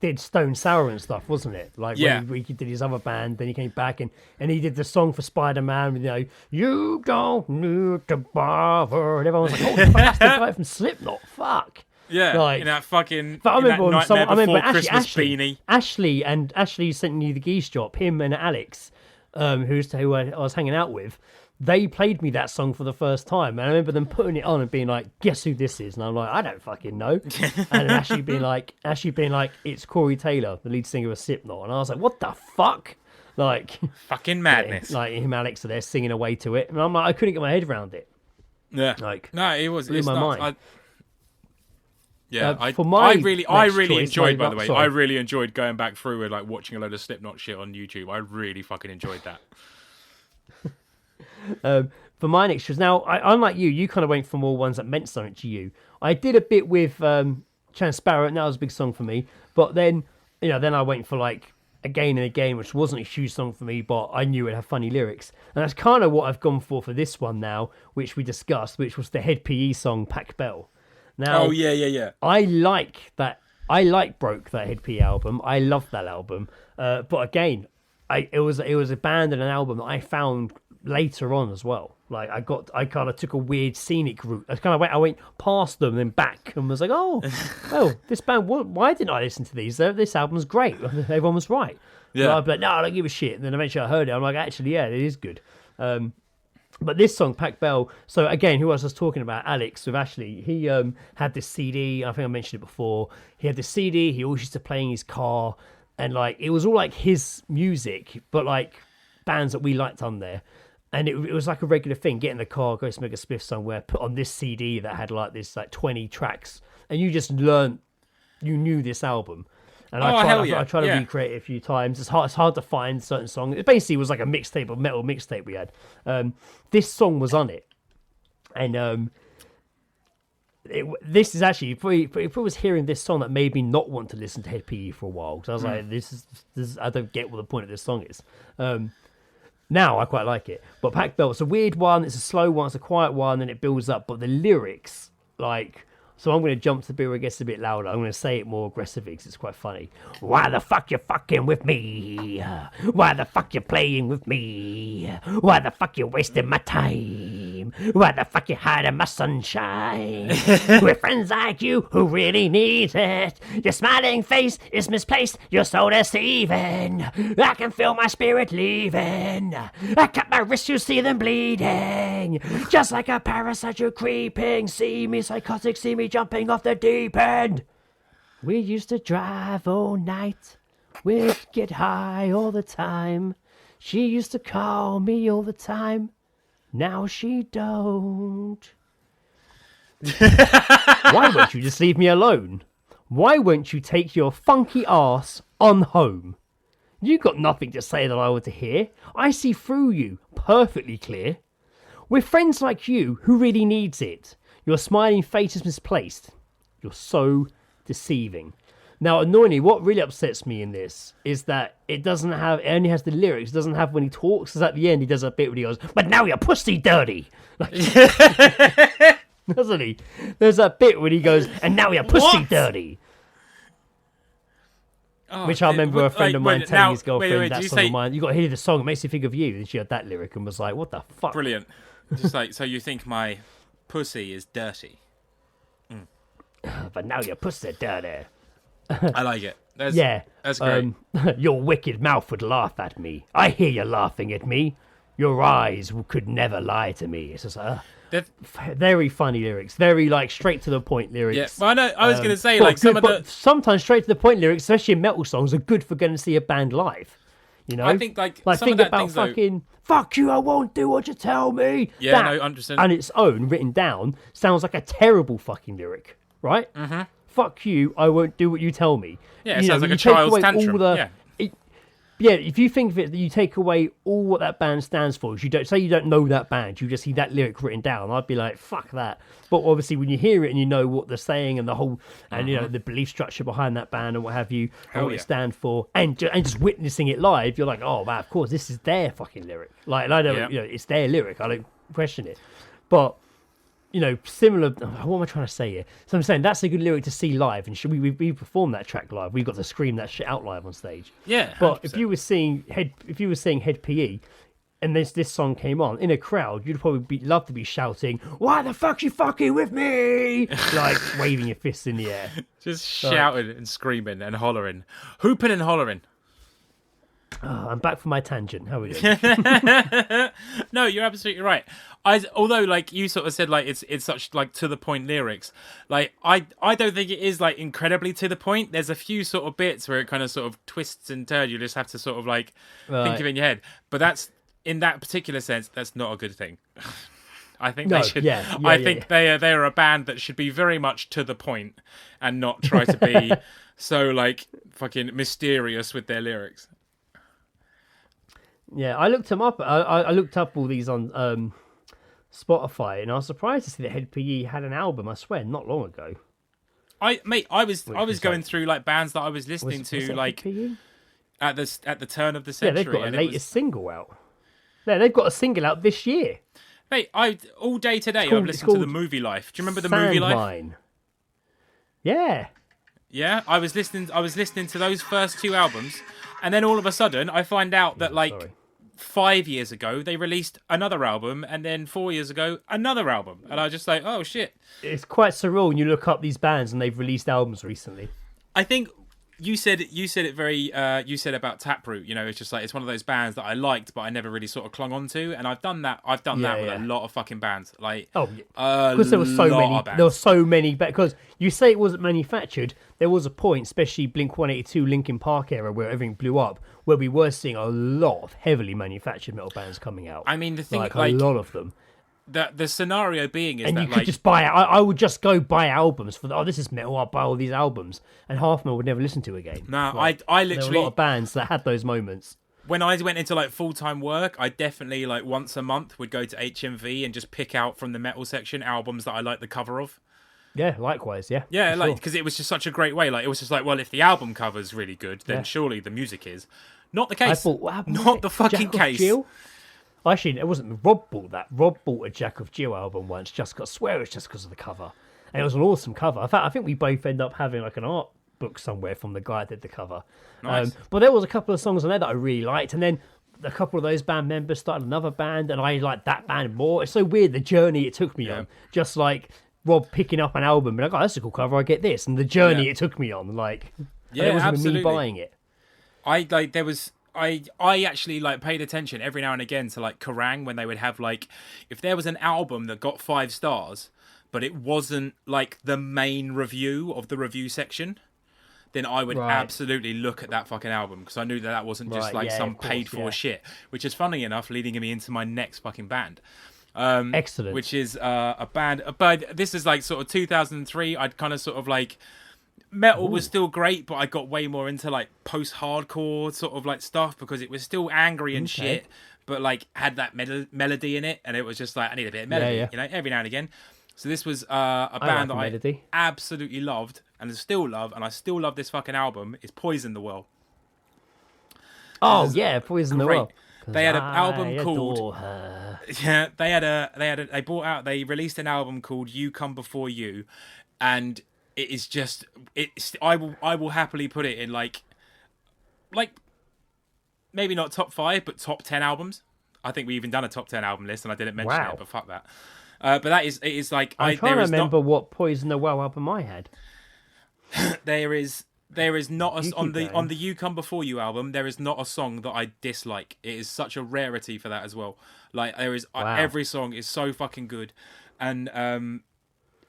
did Stone Sour and stuff, wasn't it? Like when he did his other band, then he came back and he did the song for Spider-Man, you don't need to bother, and everyone was like, oh, that's the guy from Slipknot, fuck. Yeah, like, in that fucking beanie. Ashley sent you the Geese drop, him and Alex, who I was hanging out with. They played me that song for the first time, and I remember them putting it on and being like, guess who this is? And I'm like, I don't fucking know. And Ashley being like, it's Corey Taylor, the lead singer of Slipknot. And I was like, what the fuck? Like, fucking madness. Like him and Alex are there singing away to it. And I'm like, I couldn't get my head around it. Yeah. Like, no, it was, blew my mind. I really enjoyed, by the way. I really enjoyed going back through and like watching a load of Slipknot shit on YouTube. I really fucking enjoyed that. For my next choice, now, unlike you kind of went for more ones that meant something to you. I did a bit with Transparent. That was a big song for me. But then, then I went for like Again and Again, which wasn't a huge song for me, but I knew it had funny lyrics. And that's kind of what I've gone for this one now, which we discussed, which was the Head PE song, Pac Bell. Now, I like that. I like Broke, that Head PE album. I love that album. But again, it was a band and an album that I found later on as well. Like I kind of took a weird scenic route. I went past them then back and was like, oh, well, this band. Why didn't I listen to these? This album's great. Everyone was right. Yeah. But I'd be like, no, I don't give a shit. And then eventually I heard it. I'm like, actually, yeah, it is good. But this song, Pac Bell, so again, who I was talking about, Alex with Ashley, he had this CD, I think I mentioned it before, he had this CD, he always used to play in his car, and like, it was all like his music, but like, bands that we liked on there, and it was like a regular thing, get in the car, go smoke a spliff somewhere, put on this CD that had like this like 20 tracks, and you just learned, you knew this album. And I tried to recreate it a few times. It's hard to find certain songs. It basically was like a mixtape, a metal mixtape we had. This song was on it. And this is actually if I was hearing this song, that made me not want to listen to Head PE for a while, because I was like, this is I don't get what the point of this song is. Now I quite like it, but Pack Belt, it's a weird one. It's a slow one. It's a quiet one, and it builds up. But the lyrics, like. So I'm going to jump to the bit where it gets a bit louder. I'm going to say it more aggressively because it's quite funny. Why the fuck you fucking with me? Why the fuck you playing with me? Why the fuck you wasting my time? Why the fuck you hiding my sunshine? With friends like you who really need it. Your smiling face is misplaced. You're so deceiving. I can feel my spirit leaving. I cut my wrists, you see them bleeding. Just like a parasite, you're creeping. See me psychotic, see me jumping off the deep end. We used to drive all night. We'd get high all the time. She used to call me all the time. Now she don't. Why won't you just leave me alone? Why won't you take your funky ass on home? You got nothing to say that I want to hear. I see through you perfectly clear. With friends like you, who really needs it? Your smiling face is misplaced. You're so deceiving. Now, annoyingly, what really upsets me in this is that it only has the lyrics. It doesn't have when he talks. Because at the end, he does a bit where he goes, but now you're pussy dirty. Like, doesn't he? There's that bit when he goes, and now you're pussy dirty. Oh, which I remember a friend of mine telling his girlfriend that song of mine. You got to hear the song. It makes you think of you. And she heard that lyric and was like, what the fuck? Brilliant. Just like, so you think my pussy is dirty. But now your pussy dirty. I like it. That's great. Your wicked mouth would laugh at me. I hear you laughing at me. Your eyes could never lie to me. It's just very funny lyrics, very like straight to the point lyrics. Yeah, well, I was going to say like sometimes straight to the point lyrics, especially in metal songs, are good for going to see a band live. You know, I think like some think of that about things, fucking fuck you, I won't do what you tell me. Yeah, no, 100%. On its own, written down, sounds like a terrible fucking lyric, right? Mm-hmm. Fuck you, I won't do what you tell me. Yeah, it sounds like a child's tantrum. Yeah, if you think of it, that you take away all what that band stands for. If you don't know that band, you just see that lyric written down. I'd be like, fuck that. But obviously, when you hear it and you know what they're saying and the whole, and you know the belief structure behind that band and what have you, and what it stands for, and just witnessing it live, you're like, oh man, of course, this is their fucking lyric. Like, I don't, it's their lyric. I don't question it. But you know, similar. What am I trying to say here? So I'm saying that's a good lyric to see live, and should we perform that track live? We've got to scream that shit out live on stage. Yeah, 100%. But if you were seeing Head PE, and this song came on in a crowd, you'd probably love to be shouting, "Why the fuck you fucking with me?" Like waving your fists in the air, just shouting and screaming and hollering, hooping and hollering. Oh, I'm back from my tangent. How are we doing? No, you're absolutely right. Although, like you sort of said, like it's such like to the point lyrics. Like I don't think it is like incredibly to the point. There's a few sort of bits where it kind of sort of twists and turns. You just have to sort of like think of it in your head. But that's in that particular sense, that's not a good thing. I think they should. I think they are a band that should be very much to the point and not try to be so like fucking mysterious with their lyrics. Yeah, I looked them up. I looked up all these on Spotify, and I was surprised to see that Head PE had an album. I swear, not long ago. I was going through like bands that I was listening to like at the turn of the century. Yeah, they've got a latest single out. Yeah, they've got a single out this year. Mate, all day today I've listened to The Movie Life. Do you remember The Movie Life? Yeah. Yeah, I was listening to those first two albums, and then all of a sudden I find out that 5 years ago they released another album, and then 4 years ago another album, and I was just like, oh shit. It's quite surreal when you look up these bands and they've released albums recently. I think you said it very you said about Taproot, you know, it's just like it's one of those bands that I liked but I never really sort of clung on to, and I've done that with a lot of fucking bands, like because there were so many because you say it wasn't manufactured. There was a point, especially Blink-182 Linkin Park era, where everything blew up, where we were seeing a lot of heavily manufactured metal bands coming out. I mean, the thing, like a lot of them. The scenario being is and that you could just buy it. I would just go buy albums for this is metal. I'll buy all these albums, and half of them I would never listen to again. No, I literally there were a lot of bands that had those moments. When I went into like full-time work, I definitely like once a month would go to HMV and just pick out from the metal section albums that I like the cover of. Yeah, likewise, yeah. Yeah, like, because it was just such a great way. Like, it was just like, well, if the album cover's really good, then surely the music is. Not the case. I thought, what happened? Not the fucking case. Jill? Actually, it wasn't. Rob bought that. Rob bought a Jack of Jill album once. Just got swear it's just because of the cover, and it was an awesome cover. In fact, I think we both end up having like an art book somewhere from the guy that did the cover. Nice. But there was a couple of songs on there that I really liked, and then a couple of those band members started another band, and I liked that band more. It's so weird the journey it took me on. Just like Rob picking up an album, and like, oh, that's a cool cover. I get this, and the journey it took me on, like, it wasn't absolutely. me buying it. I actually like paid attention every now and again to like Kerrang when they would have like, if there was an album that got 5 stars, but it wasn't like the main review of the review section, then I would absolutely look at that fucking album, because I knew that wasn't just like some paid for shit, which is funny enough leading me into my next fucking band. Excellent. Which is a band, but this is like sort of 2003. I'd kind of sort of like, metal was still great, but I got way more into like post-hardcore sort of like stuff, because it was still angry and shit, but like had that melody in it, and it was just like, I need a bit of melody, you know, every now and again. So this was a band that I absolutely loved and still love, and I still love this fucking album, is Poison the Well. Oh yeah, Poison the Well. They had an album called they released an album called You Come Before You, and it is just, I will happily put it in like maybe not top 5 but top 10 albums. I think we even done a top 10 album list and I didn't mention it, but fuck that. But it is like, I'm trying to remember what Poison the Well album I had. There is not on the You Come Before You album, there is not a song that I dislike. It is such a rarity for that as well. Like, there is every song is so fucking good, and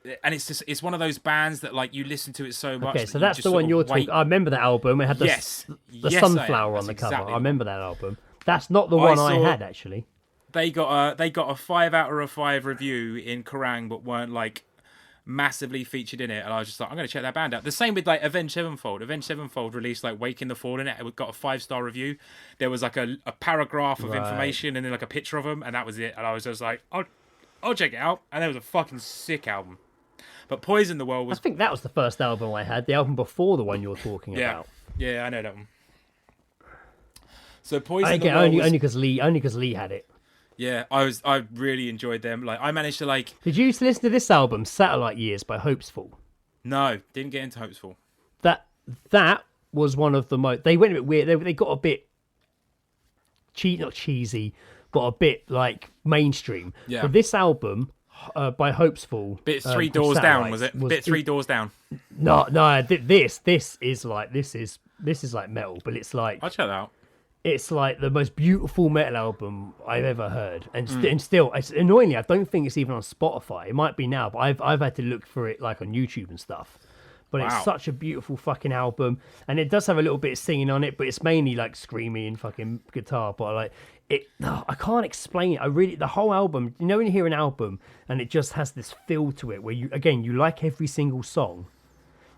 it's one of those bands that like you listen to it so much. Okay, so that's the one you're talking. I remember that album. It had the sunflower on the cover. I remember that album. That's not the one I had actually. They got a 5 out of 5 review in Kerrang, but weren't like massively featured in it, and I was just like, I'm going to check that band out. The same with like Avenged Sevenfold. Avenged Sevenfold released like Waking the Fallen. It got a 5-star review. There was like a paragraph of information and then like a picture of them, and that was it. And I was just like, I'll check it out. And it was a fucking sick album. But Poison the Well was... I think that was the first album I had, the album before the one you're talking about. Yeah, I know that one. So Poison the Well only because Lee had it. Yeah, I really enjoyed them. Like, I managed to like... Did you used to listen to this album, Satellite Years by Hopesful? No, didn't get into Hopesful. That was one of the most... They went a bit weird. They got a bit... not cheesy, but a bit like mainstream. Yeah. But this album... by Hopesful, bit 3 Doors Down, was it? Bit 3 Doors Down. No. This is like metal, but it's like, I'll check that out. It's like the most beautiful metal album I've ever heard, and still, it's annoyingly, I don't think it's even on Spotify. It might be now, but I've had to look for it like on YouTube and stuff. But it's such a beautiful fucking album, and it does have a little bit of singing on it, but it's mainly like screaming and fucking guitar. But like it, I can't explain it. The whole album. You know, when you hear an album and it just has this feel to it, where you like every single song,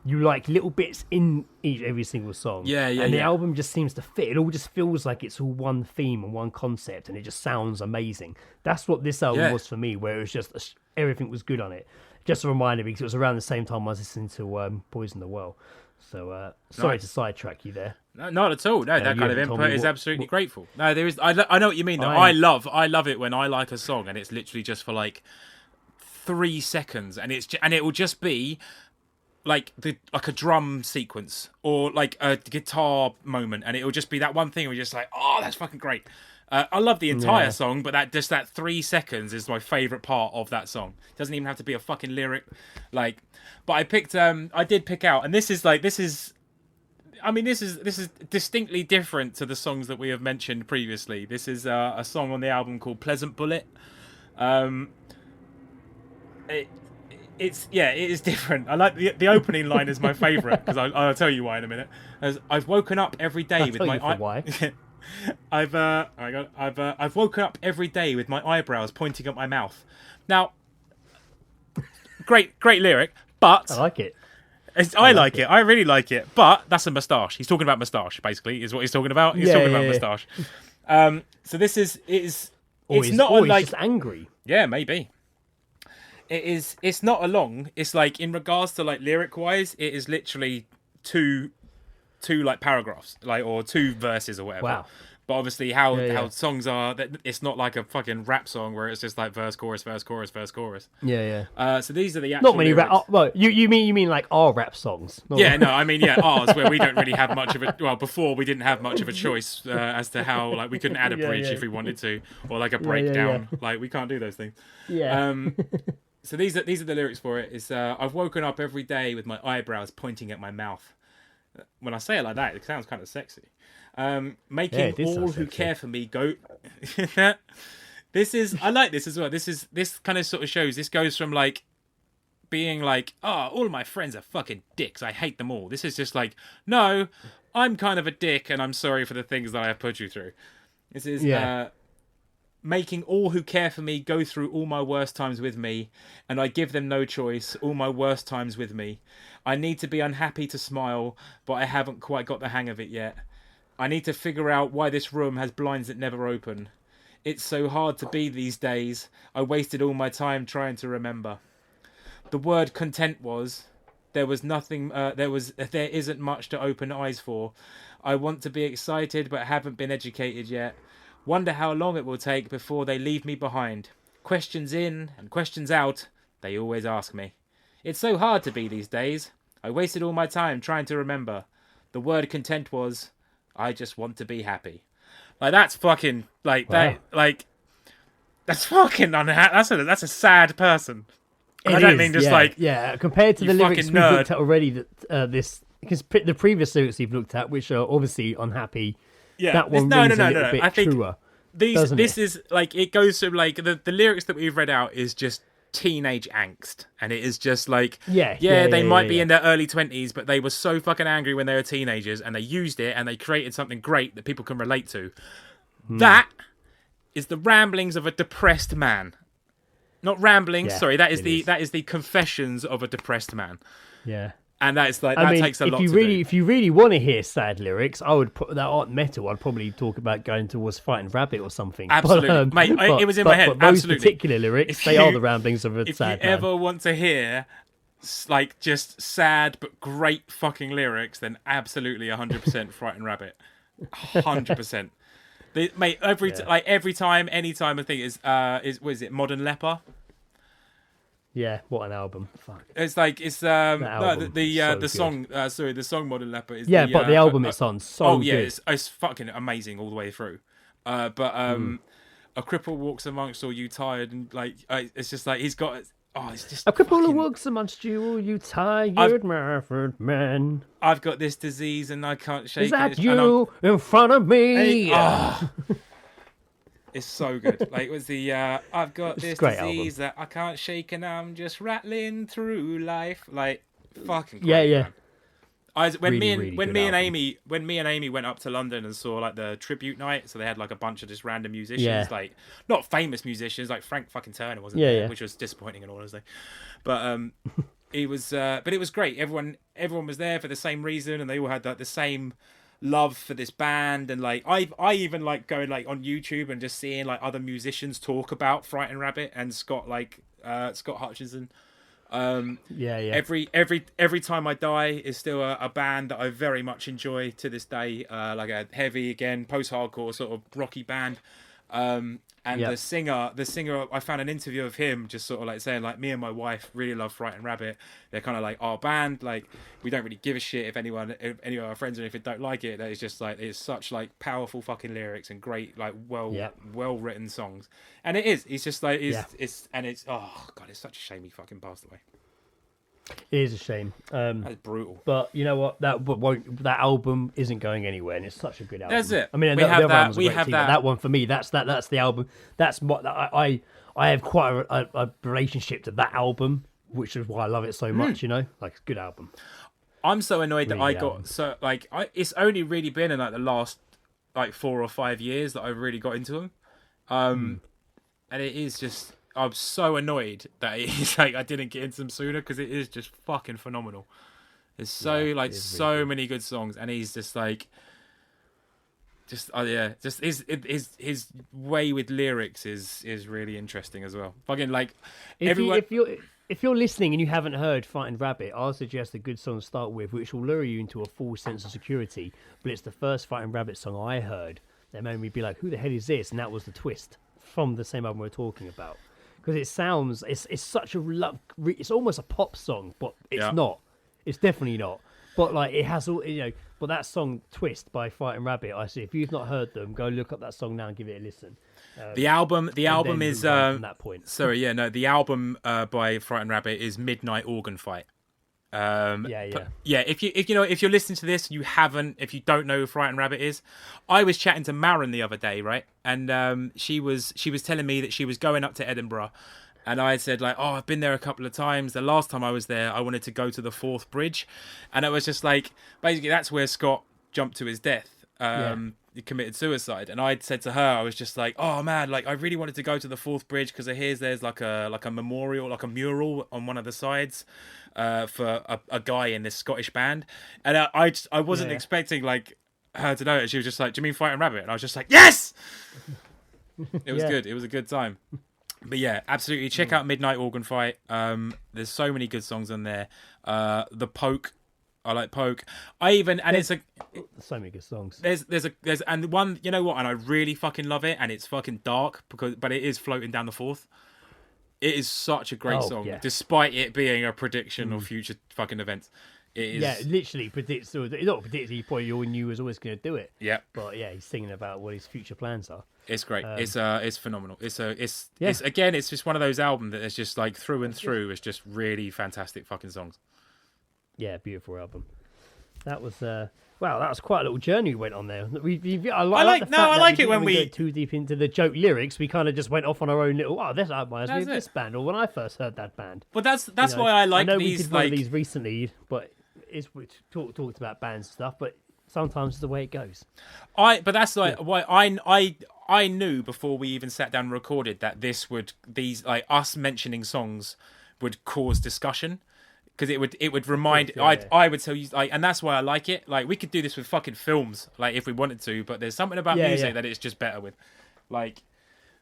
you like little bits in every single song. And the album just seems to fit. It all just feels like it's all one theme and one concept, and it just sounds amazing. That's what this album was for me, where it was just everything was good on it. Just a reminder, because it was around the same time I was listening to Poison the Well. So sorry to sidetrack you there. No, not at all. No, that kind of input is absolutely grateful. No, there is. I know what you mean though. I love it when I like a song and it's literally just for like 3 seconds, and it will just be like a drum sequence or like a guitar moment, and it will just be that one thing where you're just like, oh, that's fucking great. I love the entire song, but that 3 seconds is my favourite part of that song. It doesn't even have to be a fucking lyric, like. But I did pick out, and this is distinctly different to the songs that we have mentioned previously. This is a song on the album called Pleasant Bullet. It is different. I like the opening line is my favourite, because I'll tell you why in a minute. As I've woken up every day with my why. I've woken up every day with my eyebrows pointing at my mouth. Now, great lyric, but I like it. I like it. I really like it, but that's a moustache. He's talking about moustache, basically, is what he's talking about. He's talking about moustache. So this is it's not he's like just angry. Yeah, maybe. It's not a long. It's like in regards to like lyric wise, it is literally two like paragraphs, like or two verses or whatever. Wow. But obviously, how songs are, that it's not like a fucking rap song where it's just like verse, chorus, verse, chorus, verse, chorus. Yeah, yeah. So these are the actual not many lyrics. rap. Well, you mean like our rap songs? Yeah, no, I mean ours where we don't really have much of a. Well, before we didn't have much of a choice as to how like we couldn't add a bridge if we wanted to, or like a breakdown. Like we can't do those things. Yeah. So these are the lyrics for it. It's I've woken up every day with my eyebrows pointing at my mouth. When I say it like that, it sounds kind of sexy. Making all who care for me go. I like this as well. This kind of sort of shows. This goes from like being like, all of my friends are fucking dicks. I hate them all. This is just like, no, I'm kind of a dick, and I'm sorry for the things that I have put you through. This is making all who care for me go through all my worst times with me, and I give them no choice. All my worst times with me. I need to be unhappy to smile, but I haven't quite got the hang of it yet. I need to figure out why this room has blinds that never open. It's so hard to be these days. I wasted all my time trying to remember. The word content was, there was nothing, there isn't much to open eyes for. I want to be excited but haven't been educated yet. Wonder how long it will take before they leave me behind. Questions in and questions out, they always ask me. It's so hard to be these days. I wasted all my time trying to remember. The word content was, I just want to be happy. Like that's fucking like that. Like that's fucking unhappy. That's a sad person. I don't mean just like compared to the lyrics we've nerd. looked at already. That this because the previous lyrics you've looked at, which are obviously unhappy. Yeah, that one rings a little bit I think truer. This is like it goes from like the lyrics that we've read out is just teenage angst, and it is just like they might be in their early 20s, but they were so fucking angry when they were teenagers, and they used it and they created something great that people can relate to. That is the ramblings of a depressed man. Not ramblings, sorry, that is the confessions of a depressed man. Yeah. And that's like takes a lot to do. If you really want to hear sad lyrics, I would put that art metal. I'd probably talk about going towards Fighting Rabbit or something. Absolutely, mate. It was in my head. But those absolutely, particular lyrics, they are the ramblings of a sad man. If you ever want to hear like just sad but great fucking lyrics, then absolutely 100% Frightened Rabbit, 100%. Mate, every time, anytime I think is what is it? Modern Leper. Yeah, what an album! Fuck. It's like the song. The song Modern Leper is. Yeah, but the album it's on so good. It's fucking amazing all the way through. A cripple walks amongst all you tired and like it's just like he's got. Oh, it's just a cripple walks amongst you, all you tired men. I've got this disease and I can't shake it. Is that you in front of me? It's so good. Like it was the I've got this disease that I can't shake and I'm just rattling through life. Like fucking great, man. When me and Amy went up to London and saw like the tribute night, so they had like a bunch of just random musicians, like not famous musicians, like Frank fucking Turner wasn't there, which was disappointing and all honestly. But it was great. Everyone was there for the same reason, and they all had like the same love for this band. And like I even like going like on YouTube and just seeing like other musicians talk about Frightened Rabbit and Scott Hutchinson. Every Time I Die is still a band that I very much enjoy to this day. Like a heavy, again, post-hardcore sort of rocky band. The singer, I found an interview of him just sort of like saying like, me and my wife really love Frightened Rabbit. They're kind of like our band. Like we don't really give a shit if any of our friends or anything don't like it. It's just like, it's such like powerful fucking lyrics and great, like well written songs. And it is, it's just like, it's oh God, it's such a shame he fucking passed away. It is a shame. That's brutal. But you know what? That album isn't going anywhere, and it's such a good album. That's it. I mean, the other albums are great too, but that one for me, that's the album. That's what I have quite a relationship to that album, which is why I love it so much. You know, like it's a good album. I'm so annoyed that I got so like it's only really been in like the last like 4 or 5 years that I've really got into them, and it is just. I'm so annoyed that it's like I didn't get into them sooner because it is just fucking phenomenal. There's so many good songs, and he's just like just his way with lyrics is really interesting as well. Fucking like if you're listening and you haven't heard Fighting Rabbit, I'll suggest a good song to start with, which will lure you into a full sense of security. But it's the first Fighting Rabbit song I heard that made me be like, "Who the hell is this?" And that was The Twist from the same album we're talking about. Because it sounds, it's such a it's almost a pop song, but it's not. It's definitely not. But like it has all, But that song "Twist" by Fighting Rabbit, I see. If you've not heard them, go look up that song now and give it a listen. The album is from that point. The album by Frightened Rabbit is Midnight Organ Fight. If you're listening to this, if you don't know who Frightened Rabbit is, I was chatting to Maren the other day, right? And she was telling me that she was going up to Edinburgh. And I said, like, oh, I've been there a couple of times. The last time I was there, I wanted to go to the Forth Bridge. And it was just like, basically, that's where Scott jumped to his death. He committed suicide. And I said to her, I was just like, oh, man, like, I really wanted to go to the Forth Bridge because I hear there's like a memorial, like a mural on one of the sides for a guy in this Scottish band. And I wasn't expecting, like, her to know it. She was just like, do you mean Fighting Rabbit? And I was just like, yes! It was good. It was a good time. But yeah, absolutely. Check out Midnight Organ Fight. There's so many good songs on there. The Poke. I like Poke. It's so many good songs. And one, you know what? And I really fucking love it. And it's fucking dark but it is Floating Down the Forth. It is such a great song, despite it being a prediction of future fucking events. It is. Yeah, literally predicts. Not predicts. He probably all knew was always going to do it. Yeah. But yeah, he's singing about what his future plans are. It's great. It's phenomenal. It's just one of those albums that is just like through and through. It's just really fantastic fucking songs. Yeah, beautiful album. That was that was quite a little journey we went on there. I like it when we go too deep into the joke lyrics. We kind of just went off on our own little. Oh, this reminds me of this band, or when I first heard that band. But that's why I like I know these. We did one of these recently, but we talked about bands and stuff. But sometimes it's the way it goes. Why I knew before we even sat down and recorded that us mentioning songs would cause discussion. Because it would remind I would tell you and that's why I like it. Like we could do this with fucking films, like if we wanted to, but there's something about music that it's just better with. Like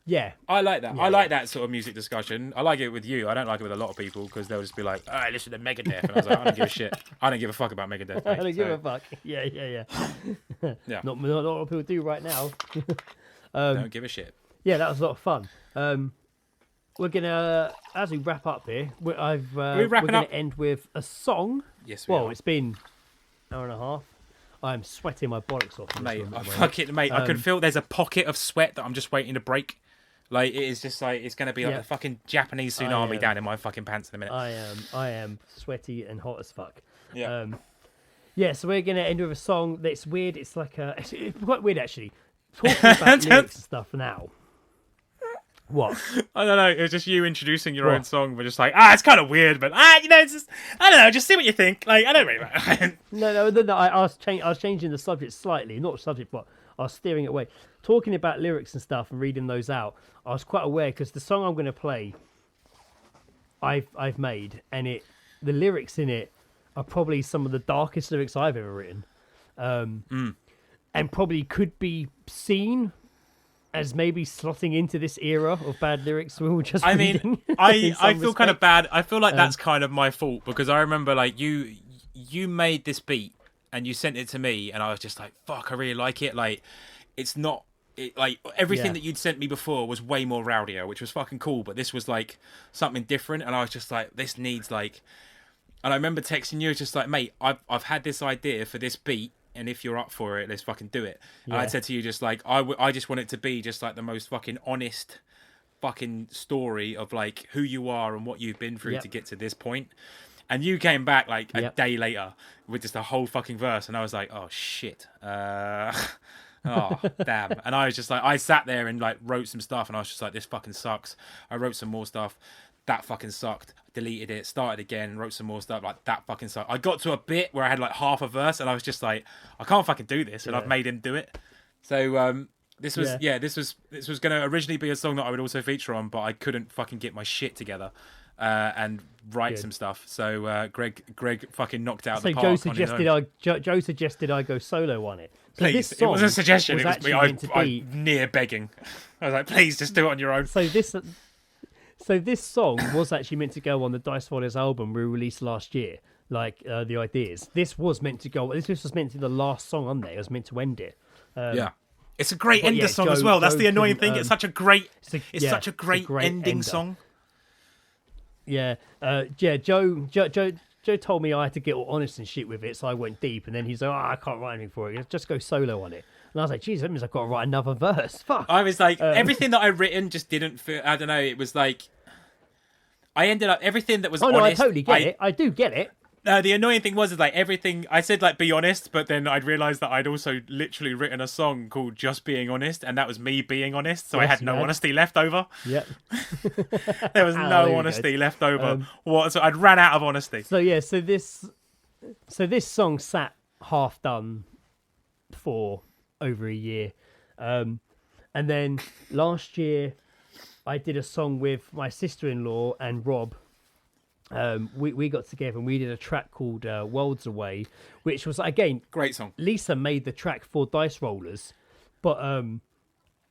I like that. I like that sort of music discussion. I like it with you. I don't like it with a lot of people because they'll just be like, "Oh, I listen to Megadeth," and I was like, "I don't give a shit. I don't give a fuck about Megadeth." Mate. I don't give a fuck. Yeah. Yeah. Not a lot of people do right now. Don't give a shit. Yeah, that was a lot of fun. We're gonna, as we wrap up here, we're gonna end with a song. Yes, we are. It's been an hour and a half. I'm sweating my bollocks off. Mate, I can feel there's a pocket of sweat that I'm just waiting to break. Like, it is just like, it's going to be like a fucking Japanese tsunami down in my fucking pants in a minute. I am sweaty and hot as fuck. Yeah. So we're going to end with a song that's weird. It's like it's quite weird, actually. Talking about lyrics and stuff now. What? I don't know. It was just you introducing your own song, but just like, it's kind of weird, but it's just, I don't know. Just see what you think. Like, I don't really. No. I was changing the subject slightly, not subject, but I was steering it away. Talking about lyrics and stuff and reading those out, I was quite aware because the song I'm going to play, I've made, and the lyrics in it are probably some of the darkest lyrics I've ever written, and probably could be seen as maybe slotting into this era of bad lyrics we were just reading. I feel kind of bad. I feel like that's kind of my fault because I remember like you made this beat and you sent it to me and I was just like, fuck, I really like it. Like, it's not like everything that you'd sent me before was way more rowdier, which was fucking cool. But this was like something different, and I was just like, this needs like. And I remember texting you just like, mate, I've had this idea for this beat. And if you're up for it, let's fucking do it. And I said to you just like, I just want it to be just like the most fucking honest fucking story of like who you are and what you've been through to get to this point. And you came back like a day later with just a whole fucking verse. And I was like, oh shit. Oh, damn. And I was just like, I sat there and like wrote some stuff and I was just like, this fucking sucks. I wrote some more stuff. That fucking sucked. Deleted it, started again, wrote some more stuff. Like, that fucking sucked. I got to a bit where I had like half a verse and I was just like, I can't fucking do this. And I've made him do it. So this was going to originally be a song that I would also feature on, but I couldn't fucking get my shit together. and write some stuff. So Greg fucking knocked out the park. Joe suggested I go solo on it. So please, it wasn't a suggestion. It was me. I'm near begging. I was like, please, just do it on your own. So this song was actually meant to go on the Dicerollers album we released last year. Like the ideas. This was meant to go. This was meant to be the last song on there. It was meant to end it. It's a great ender song as well. That's the annoying thing. It's such a great. It's such a great ending song. Yeah, Joe told me I had to get all honest and shit with it, so I went deep, and then he's like, I can't write anything for it. Just go solo on it. And I was like, geez, that means I've got to write another verse. Fuck. I was like, everything that I'd written just didn't feel. I don't know. It was like, I ended up everything that was. Oh no, honest, I totally get it. I do get it. The annoying thing was like everything I said, like, be honest, but then I'd realised that I'd also literally written a song called Just Being Honest, and that was me being honest, so I had no honesty left over. Yep. There was no honesty left over. So I'd ran out of honesty. So this song sat half done for over a year. And then last year I did a song with my sister-in-law and Rob. We got together and we did a track called Worlds Away, which was, again, great song. Lisa made the track for Dicerollers, but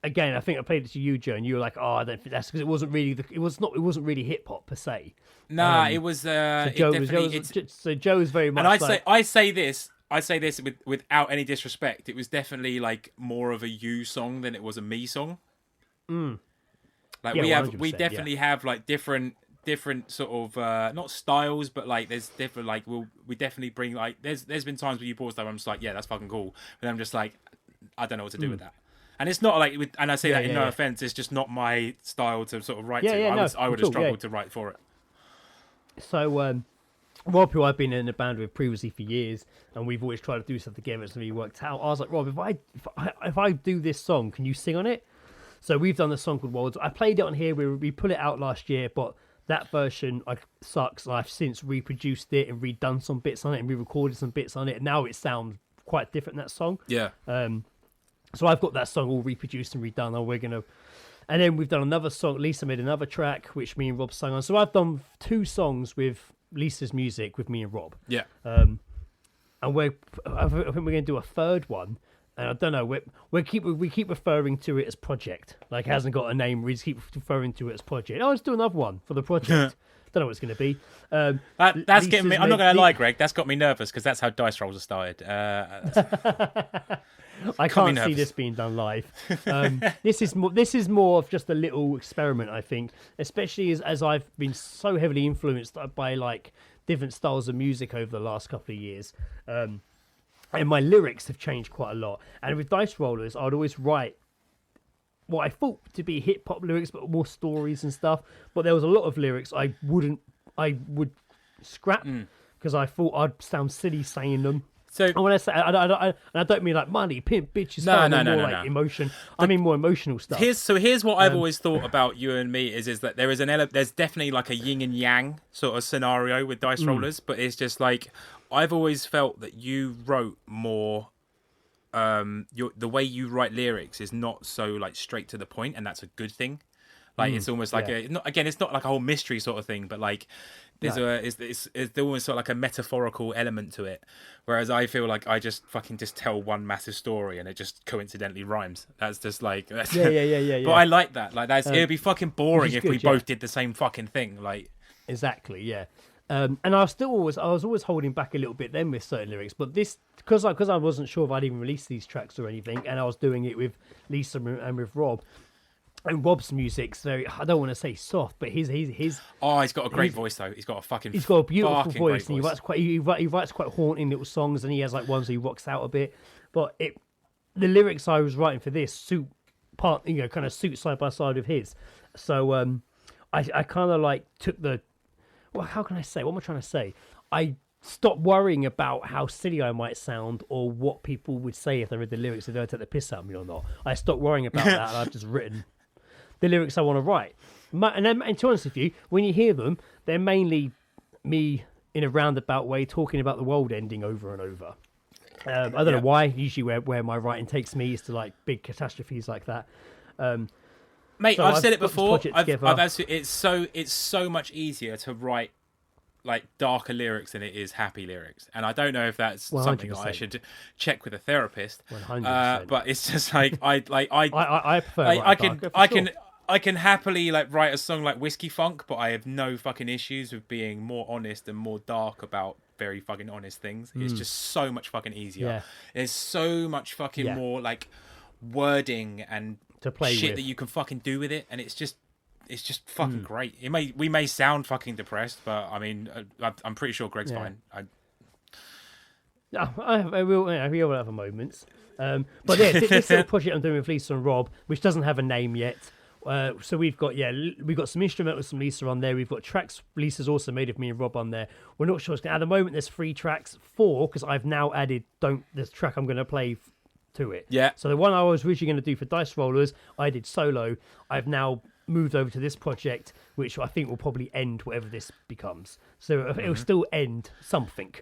again, I think I played it to you, Joe, and you were like, "Oh, I don't think that's because it wasn't really it wasn't really hip hop per se." Nah, it was. So Joe was very much. And I say this without any disrespect. It was definitely like more of a you song than it was a me song. Like we definitely have like different sort of not styles, but like there's different like we definitely bring like there's been times where you pause that I'm just like, yeah, that's fucking cool, but I'm just like, I don't know what to do with that. And it's not like and I say that in no offense, it's just not my style to sort of write to. I would have struggled to write for it. So Rob, who I've been in a band with previously for years, and we've always tried to do stuff together, it's really worked out. I was like, Rob, if I do this song, can you sing on it? So we've done the song called Worlds. I played it on here. We put it out last year, but that version sucks. I've since reproduced it and redone some bits on it and re-recorded some bits on it. And now it sounds quite different, that song. Yeah. So I've got that song all reproduced and redone. And then we've done another song. Lisa made another track, which me and Rob sang on. So I've done 2 songs with Lisa's music with me and Rob. Yeah. And I think we're going to do a third one. And I don't know, we keep referring to it as Project. Like, it hasn't got a name. We just keep referring to it as Project. Oh, let's do another one for the project. Don't know what it's going to be. That's getting me. I'm not going to lie, Greg. That's got me nervous because that's how dice rolls are started. I can't see this being done live. This is more of just a little experiment, I think. Especially as I've been so heavily influenced by like different styles of music over the last couple of years. And my lyrics have changed quite a lot. And with Dicerollers, I'd always write what I thought to be hip hop lyrics, but more stories and stuff. But there was a lot of lyrics I would scrap because I thought I'd sound silly saying them. So and when I say I don't mean like money, pimp, bitches, like emotion. I mean more emotional stuff. Here's what I've always thought about you and me is that there is there's definitely like a yin and yang sort of scenario with Dicerollers, but it's just like I've always felt that you wrote more. The way you write lyrics is not so like straight to the point, and that's a good thing. Like it's almost like it's not like a whole mystery sort of thing, but like there's it's almost sort of like a metaphorical element to it. Whereas I feel like I just fucking just tell one massive story and it just coincidentally rhymes. That's just like yeah. But I like that. Like it'd be fucking boring if we both did the same fucking thing. Like exactly, yeah. And I was always holding back a little bit then with certain lyrics, but this because I wasn't sure if I'd even release these tracks or anything, and I was doing it with Lisa and with Rob. And Rob's music's very, I don't want to say soft, but he's he's got a great voice though. He's got a beautiful voice, and he writes quite haunting little songs, and he has like ones where he rocks out a bit. But the lyrics I was writing for this kind of suit side by side with his. So I kind of like took how can I say? What am I trying to say? I stopped worrying about how silly I might sound or what people would say if they read the lyrics, if they take the piss out of me or not. I stopped worrying about that, and I've just written the lyrics I want to write. And to be honest with you, when you hear them, they're mainly me in a roundabout way talking about the world ending over and over. I don't know why. Usually where my writing takes me is to like big catastrophes like that. Mate, So I've said it before. I've actually, it's so much easier to write like darker lyrics than it is happy lyrics, and I don't know if that's 100%. Something that I should check with a therapist. 100%. But it's just like I prefer. I can happily like write a song like Whiskey Funk, but I have no fucking issues with being more honest and more dark about very fucking honest things. It's just so much fucking easier. Yeah. There's so much fucking more like wording and to play shit with. that you can fucking do with it, and it's just fucking great. We may sound fucking depressed, but I mean, I'm pretty sure Greg's fine. I will. We all have a moments. But yeah, this little project I'm doing with Lisa and Rob, which doesn't have a name yet. So we've got some instrumentals from Lisa on there. We've got tracks Lisa's also made of me and Rob on there. We're not sure. At the moment, there's 3 tracks, 4 because I've now added this track I'm going to play to it. Yeah. So the one I was originally going to do for Dicerollers, I did solo. I've now moved over to this project, which I think will probably end whatever this becomes. So it'll still end something.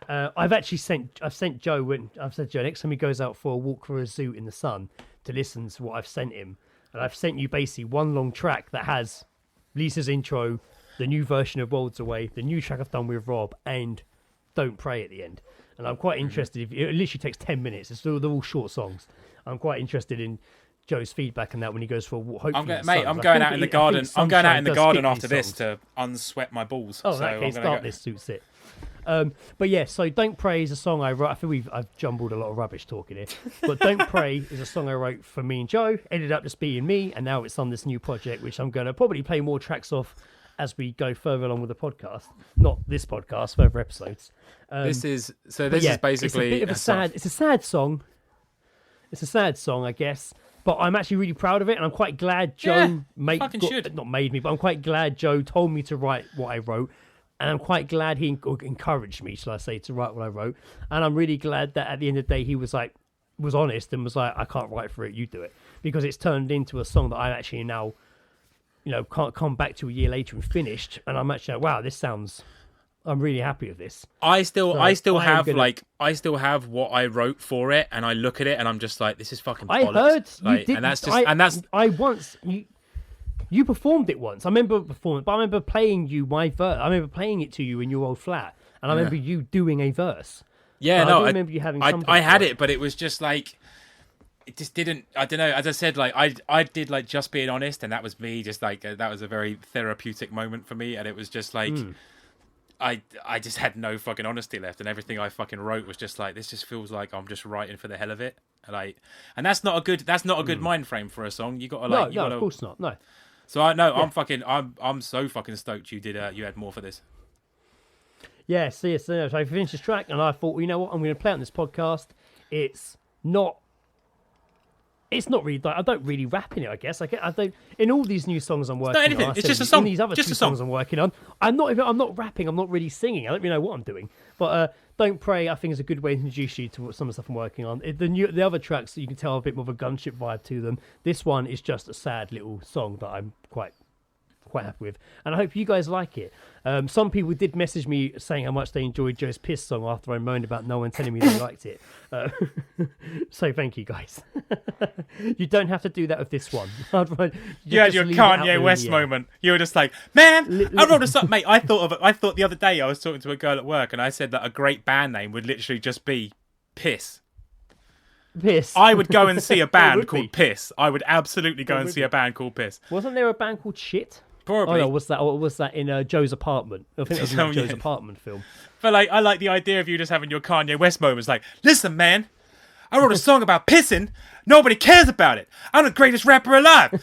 I've sent Joe next time he goes out for a walk through a zoo in the sun to listen to what I've sent him. And I've sent you basically one long track that has Lisa's intro, the new version of Worlds Away, the new track I've done with Rob, and Don't Pray at the end. And I'm quite interested. It literally takes 10 minutes. They're all short songs. I'm quite interested in Joe's feedback on that when he goes for a walk. I'm going out in the garden. I'm going out in the garden after this to unsweat my balls. Oh, in that case, start this suits it. But yeah, so Don't Pray is a song I wrote. I think I've jumbled a lot of rubbish talking here. But Don't Pray is a song I wrote for me and Joe. Ended up just being me, and now it's on this new project, which I'm going to probably play more tracks off as we go further along with the podcast. Not this podcast, further episodes. This is basically it's a sad song. It's a sad song, I guess. But I'm actually really proud of it, and I'm quite glad Joe I'm quite glad Joe told me to write what I wrote. And I'm quite glad he encouraged me, shall I say, to write what I wrote. And I'm really glad that at the end of the day, he was honest and was like, I can't write for it, you do it. Because it's turned into a song that I actually now, can't come back to a year later and finished. And I'm actually like, wow, I'm really happy with this. I still have what I wrote for it, and I look at it and I'm just like, this is fucking bollocks. You performed it once. I remember performing, but I remember playing you my verse. I remember playing it to you in your old flat, and I remember you doing a verse. Yeah, I remember you having something. I had it, but it was just like, it just didn't. I don't know. As I said, like I did like Just Being Honest, and that was me. Just like that was a very therapeutic moment for me, and it was just like. I just had no fucking honesty left, and everything I fucking wrote was just like, this just feels like I'm just writing for the hell of it, and that's not a good mind frame for a song. You gotta of course not. No. So I'm so fucking stoked you had more for this. Yeah, so I finished this track and I thought, well, you know what, I'm going to play it on this podcast. It's not really. I don't really rap in it. I guess I don't. In all these new songs I'm working on, it's just a song. In these other two songs I'm working on, I'm not rapping. I'm not really singing. I don't really know what I'm doing. But Don't Pray, I think, is a good way to introduce you to some of the stuff I'm working on. The other tracks, you can tell a bit more of a gunship vibe to them. This one is just a sad little song that I'm quite happy with, and I hope you guys like it. Some people did message me saying how much they enjoyed Joe's Piss song after I moaned about no one telling me they liked it. So thank you guys. You don't have to do that with this one. You had your Kanye West moment. You were just like, man, I wrote a song, mate. I thought the other day I was talking to a girl at work, and I said that a great band name would literally just be Piss. Piss. I would go and see a band called Piss. I would absolutely go and see a band called Piss. Wasn't there a band called Shit? Probably. Oh, no, was that in Joe's apartment? I think it was in Joe's apartment film. But I like the idea of you just having your Kanye West moments. Like, listen, man, I wrote a song about pissing. Nobody cares about it. I'm the greatest rapper alive.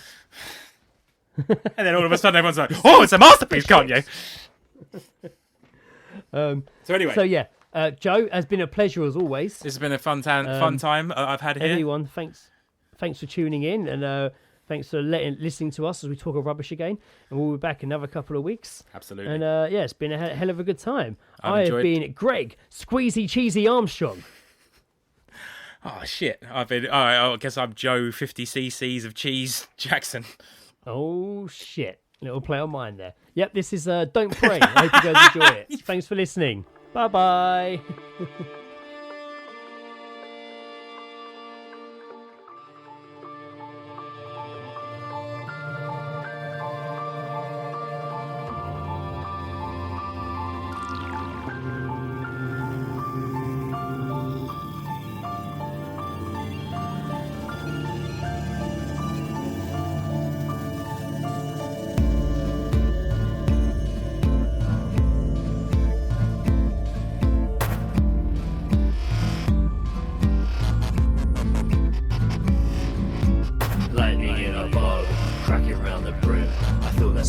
And then all of a sudden, everyone's like, "Oh, it's a masterpiece, Kanye." So anyway, yeah, Joe, has been a pleasure as always. This has been a fun time I've had here. Everyone, thanks for tuning in, and thanks for listening to us as we talk of rubbish again. And we'll be back in another couple of weeks. Absolutely. And it's been a hell of a good time. I have been Greg, Squeezy, Cheesey Armstrong. Oh shit! I guess I'm Joe, 50 cc's of cheese Jackson. Oh shit! Little play on mine there. Yep, this is Don't Pray. I hope you guys enjoy it. Thanks for listening. Bye bye.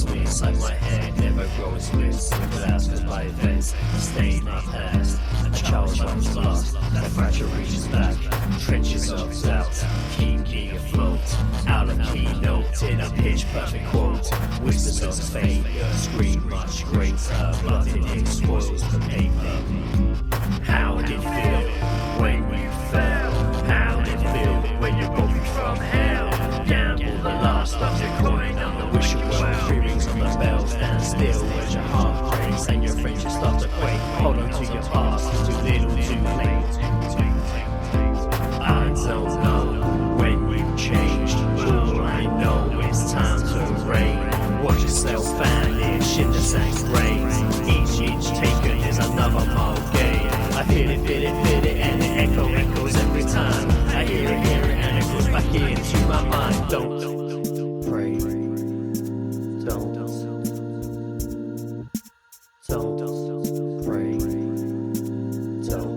me inside my head, never growing splits. Blasted by events, staying my past. A child's runs lost, that fracture reaches back. Trenches of doubt, keep me afloat. Out of keynote in a pitch perfect quote. Whispers of failure, scream much greater. Blood in exposed the paper. How did it feel when you fell? How did it feel when you broke from hell? Gamble the last of your coin on the wishing well. 3 rings on the bell, stand still as your heart breaks and your friendship starts to quake. Hold on to your past, it's too little, too late. I don't know when you changed. All I know is time to reign. Watch yourself vanish in the same grains. Each inch taken is another mile gain. I feel it, and it echoes every time. I hear it, and it goes back into my mind. Don't pray. Don't pray. Don't.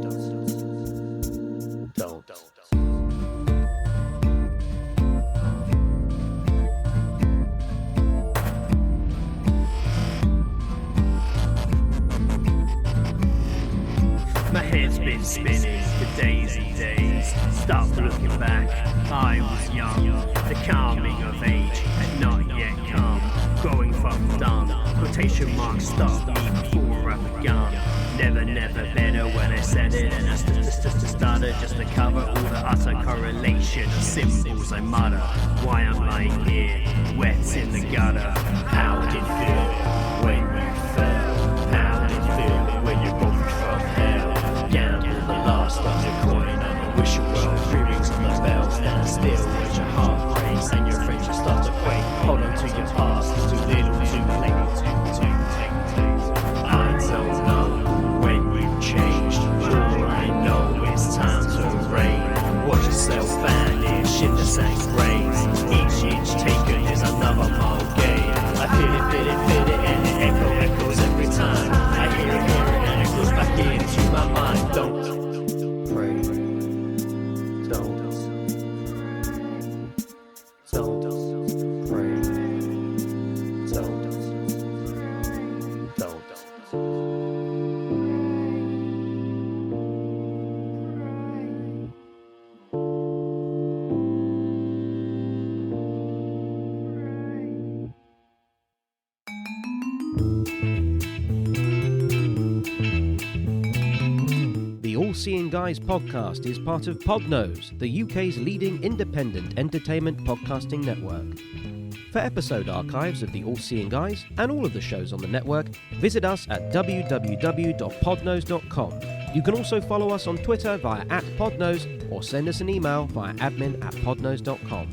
My head's been spinning for days and days. Stop looking back, I was young. The calming of age had not yet come. Growing fucking dumb, quotation marks stopped me before I begun. Never better when I said it, and I started just to cover all the utter correlation of symbols I mutter. Why am I here, wet in the gutter? How did it feel when you fell? How did it feel when you broke from hell? Gamble the last of your coin on the wishing well. 3 rings on the bell, stand still as your heart breaks and your friendship starts to quake. Hold on to your past, it's too little, too late. I don't know when you changed. All I know is time to reign. Watch yourself vanish in the same grains. Each inch taken is another mile gain. I feel it, and it echoes every time. I hear it, and it goes back into my mind. Don't pray. Don't pray. Don't. The All Seeing Guys podcast is part of Podnose, the UK's leading independent entertainment podcasting network. For episode archives of the All Seeing Guys and all of the shows on the network, visit us at www.podnose.com. You can also follow us on Twitter via @podnose or send us an email via admin@podnose.com.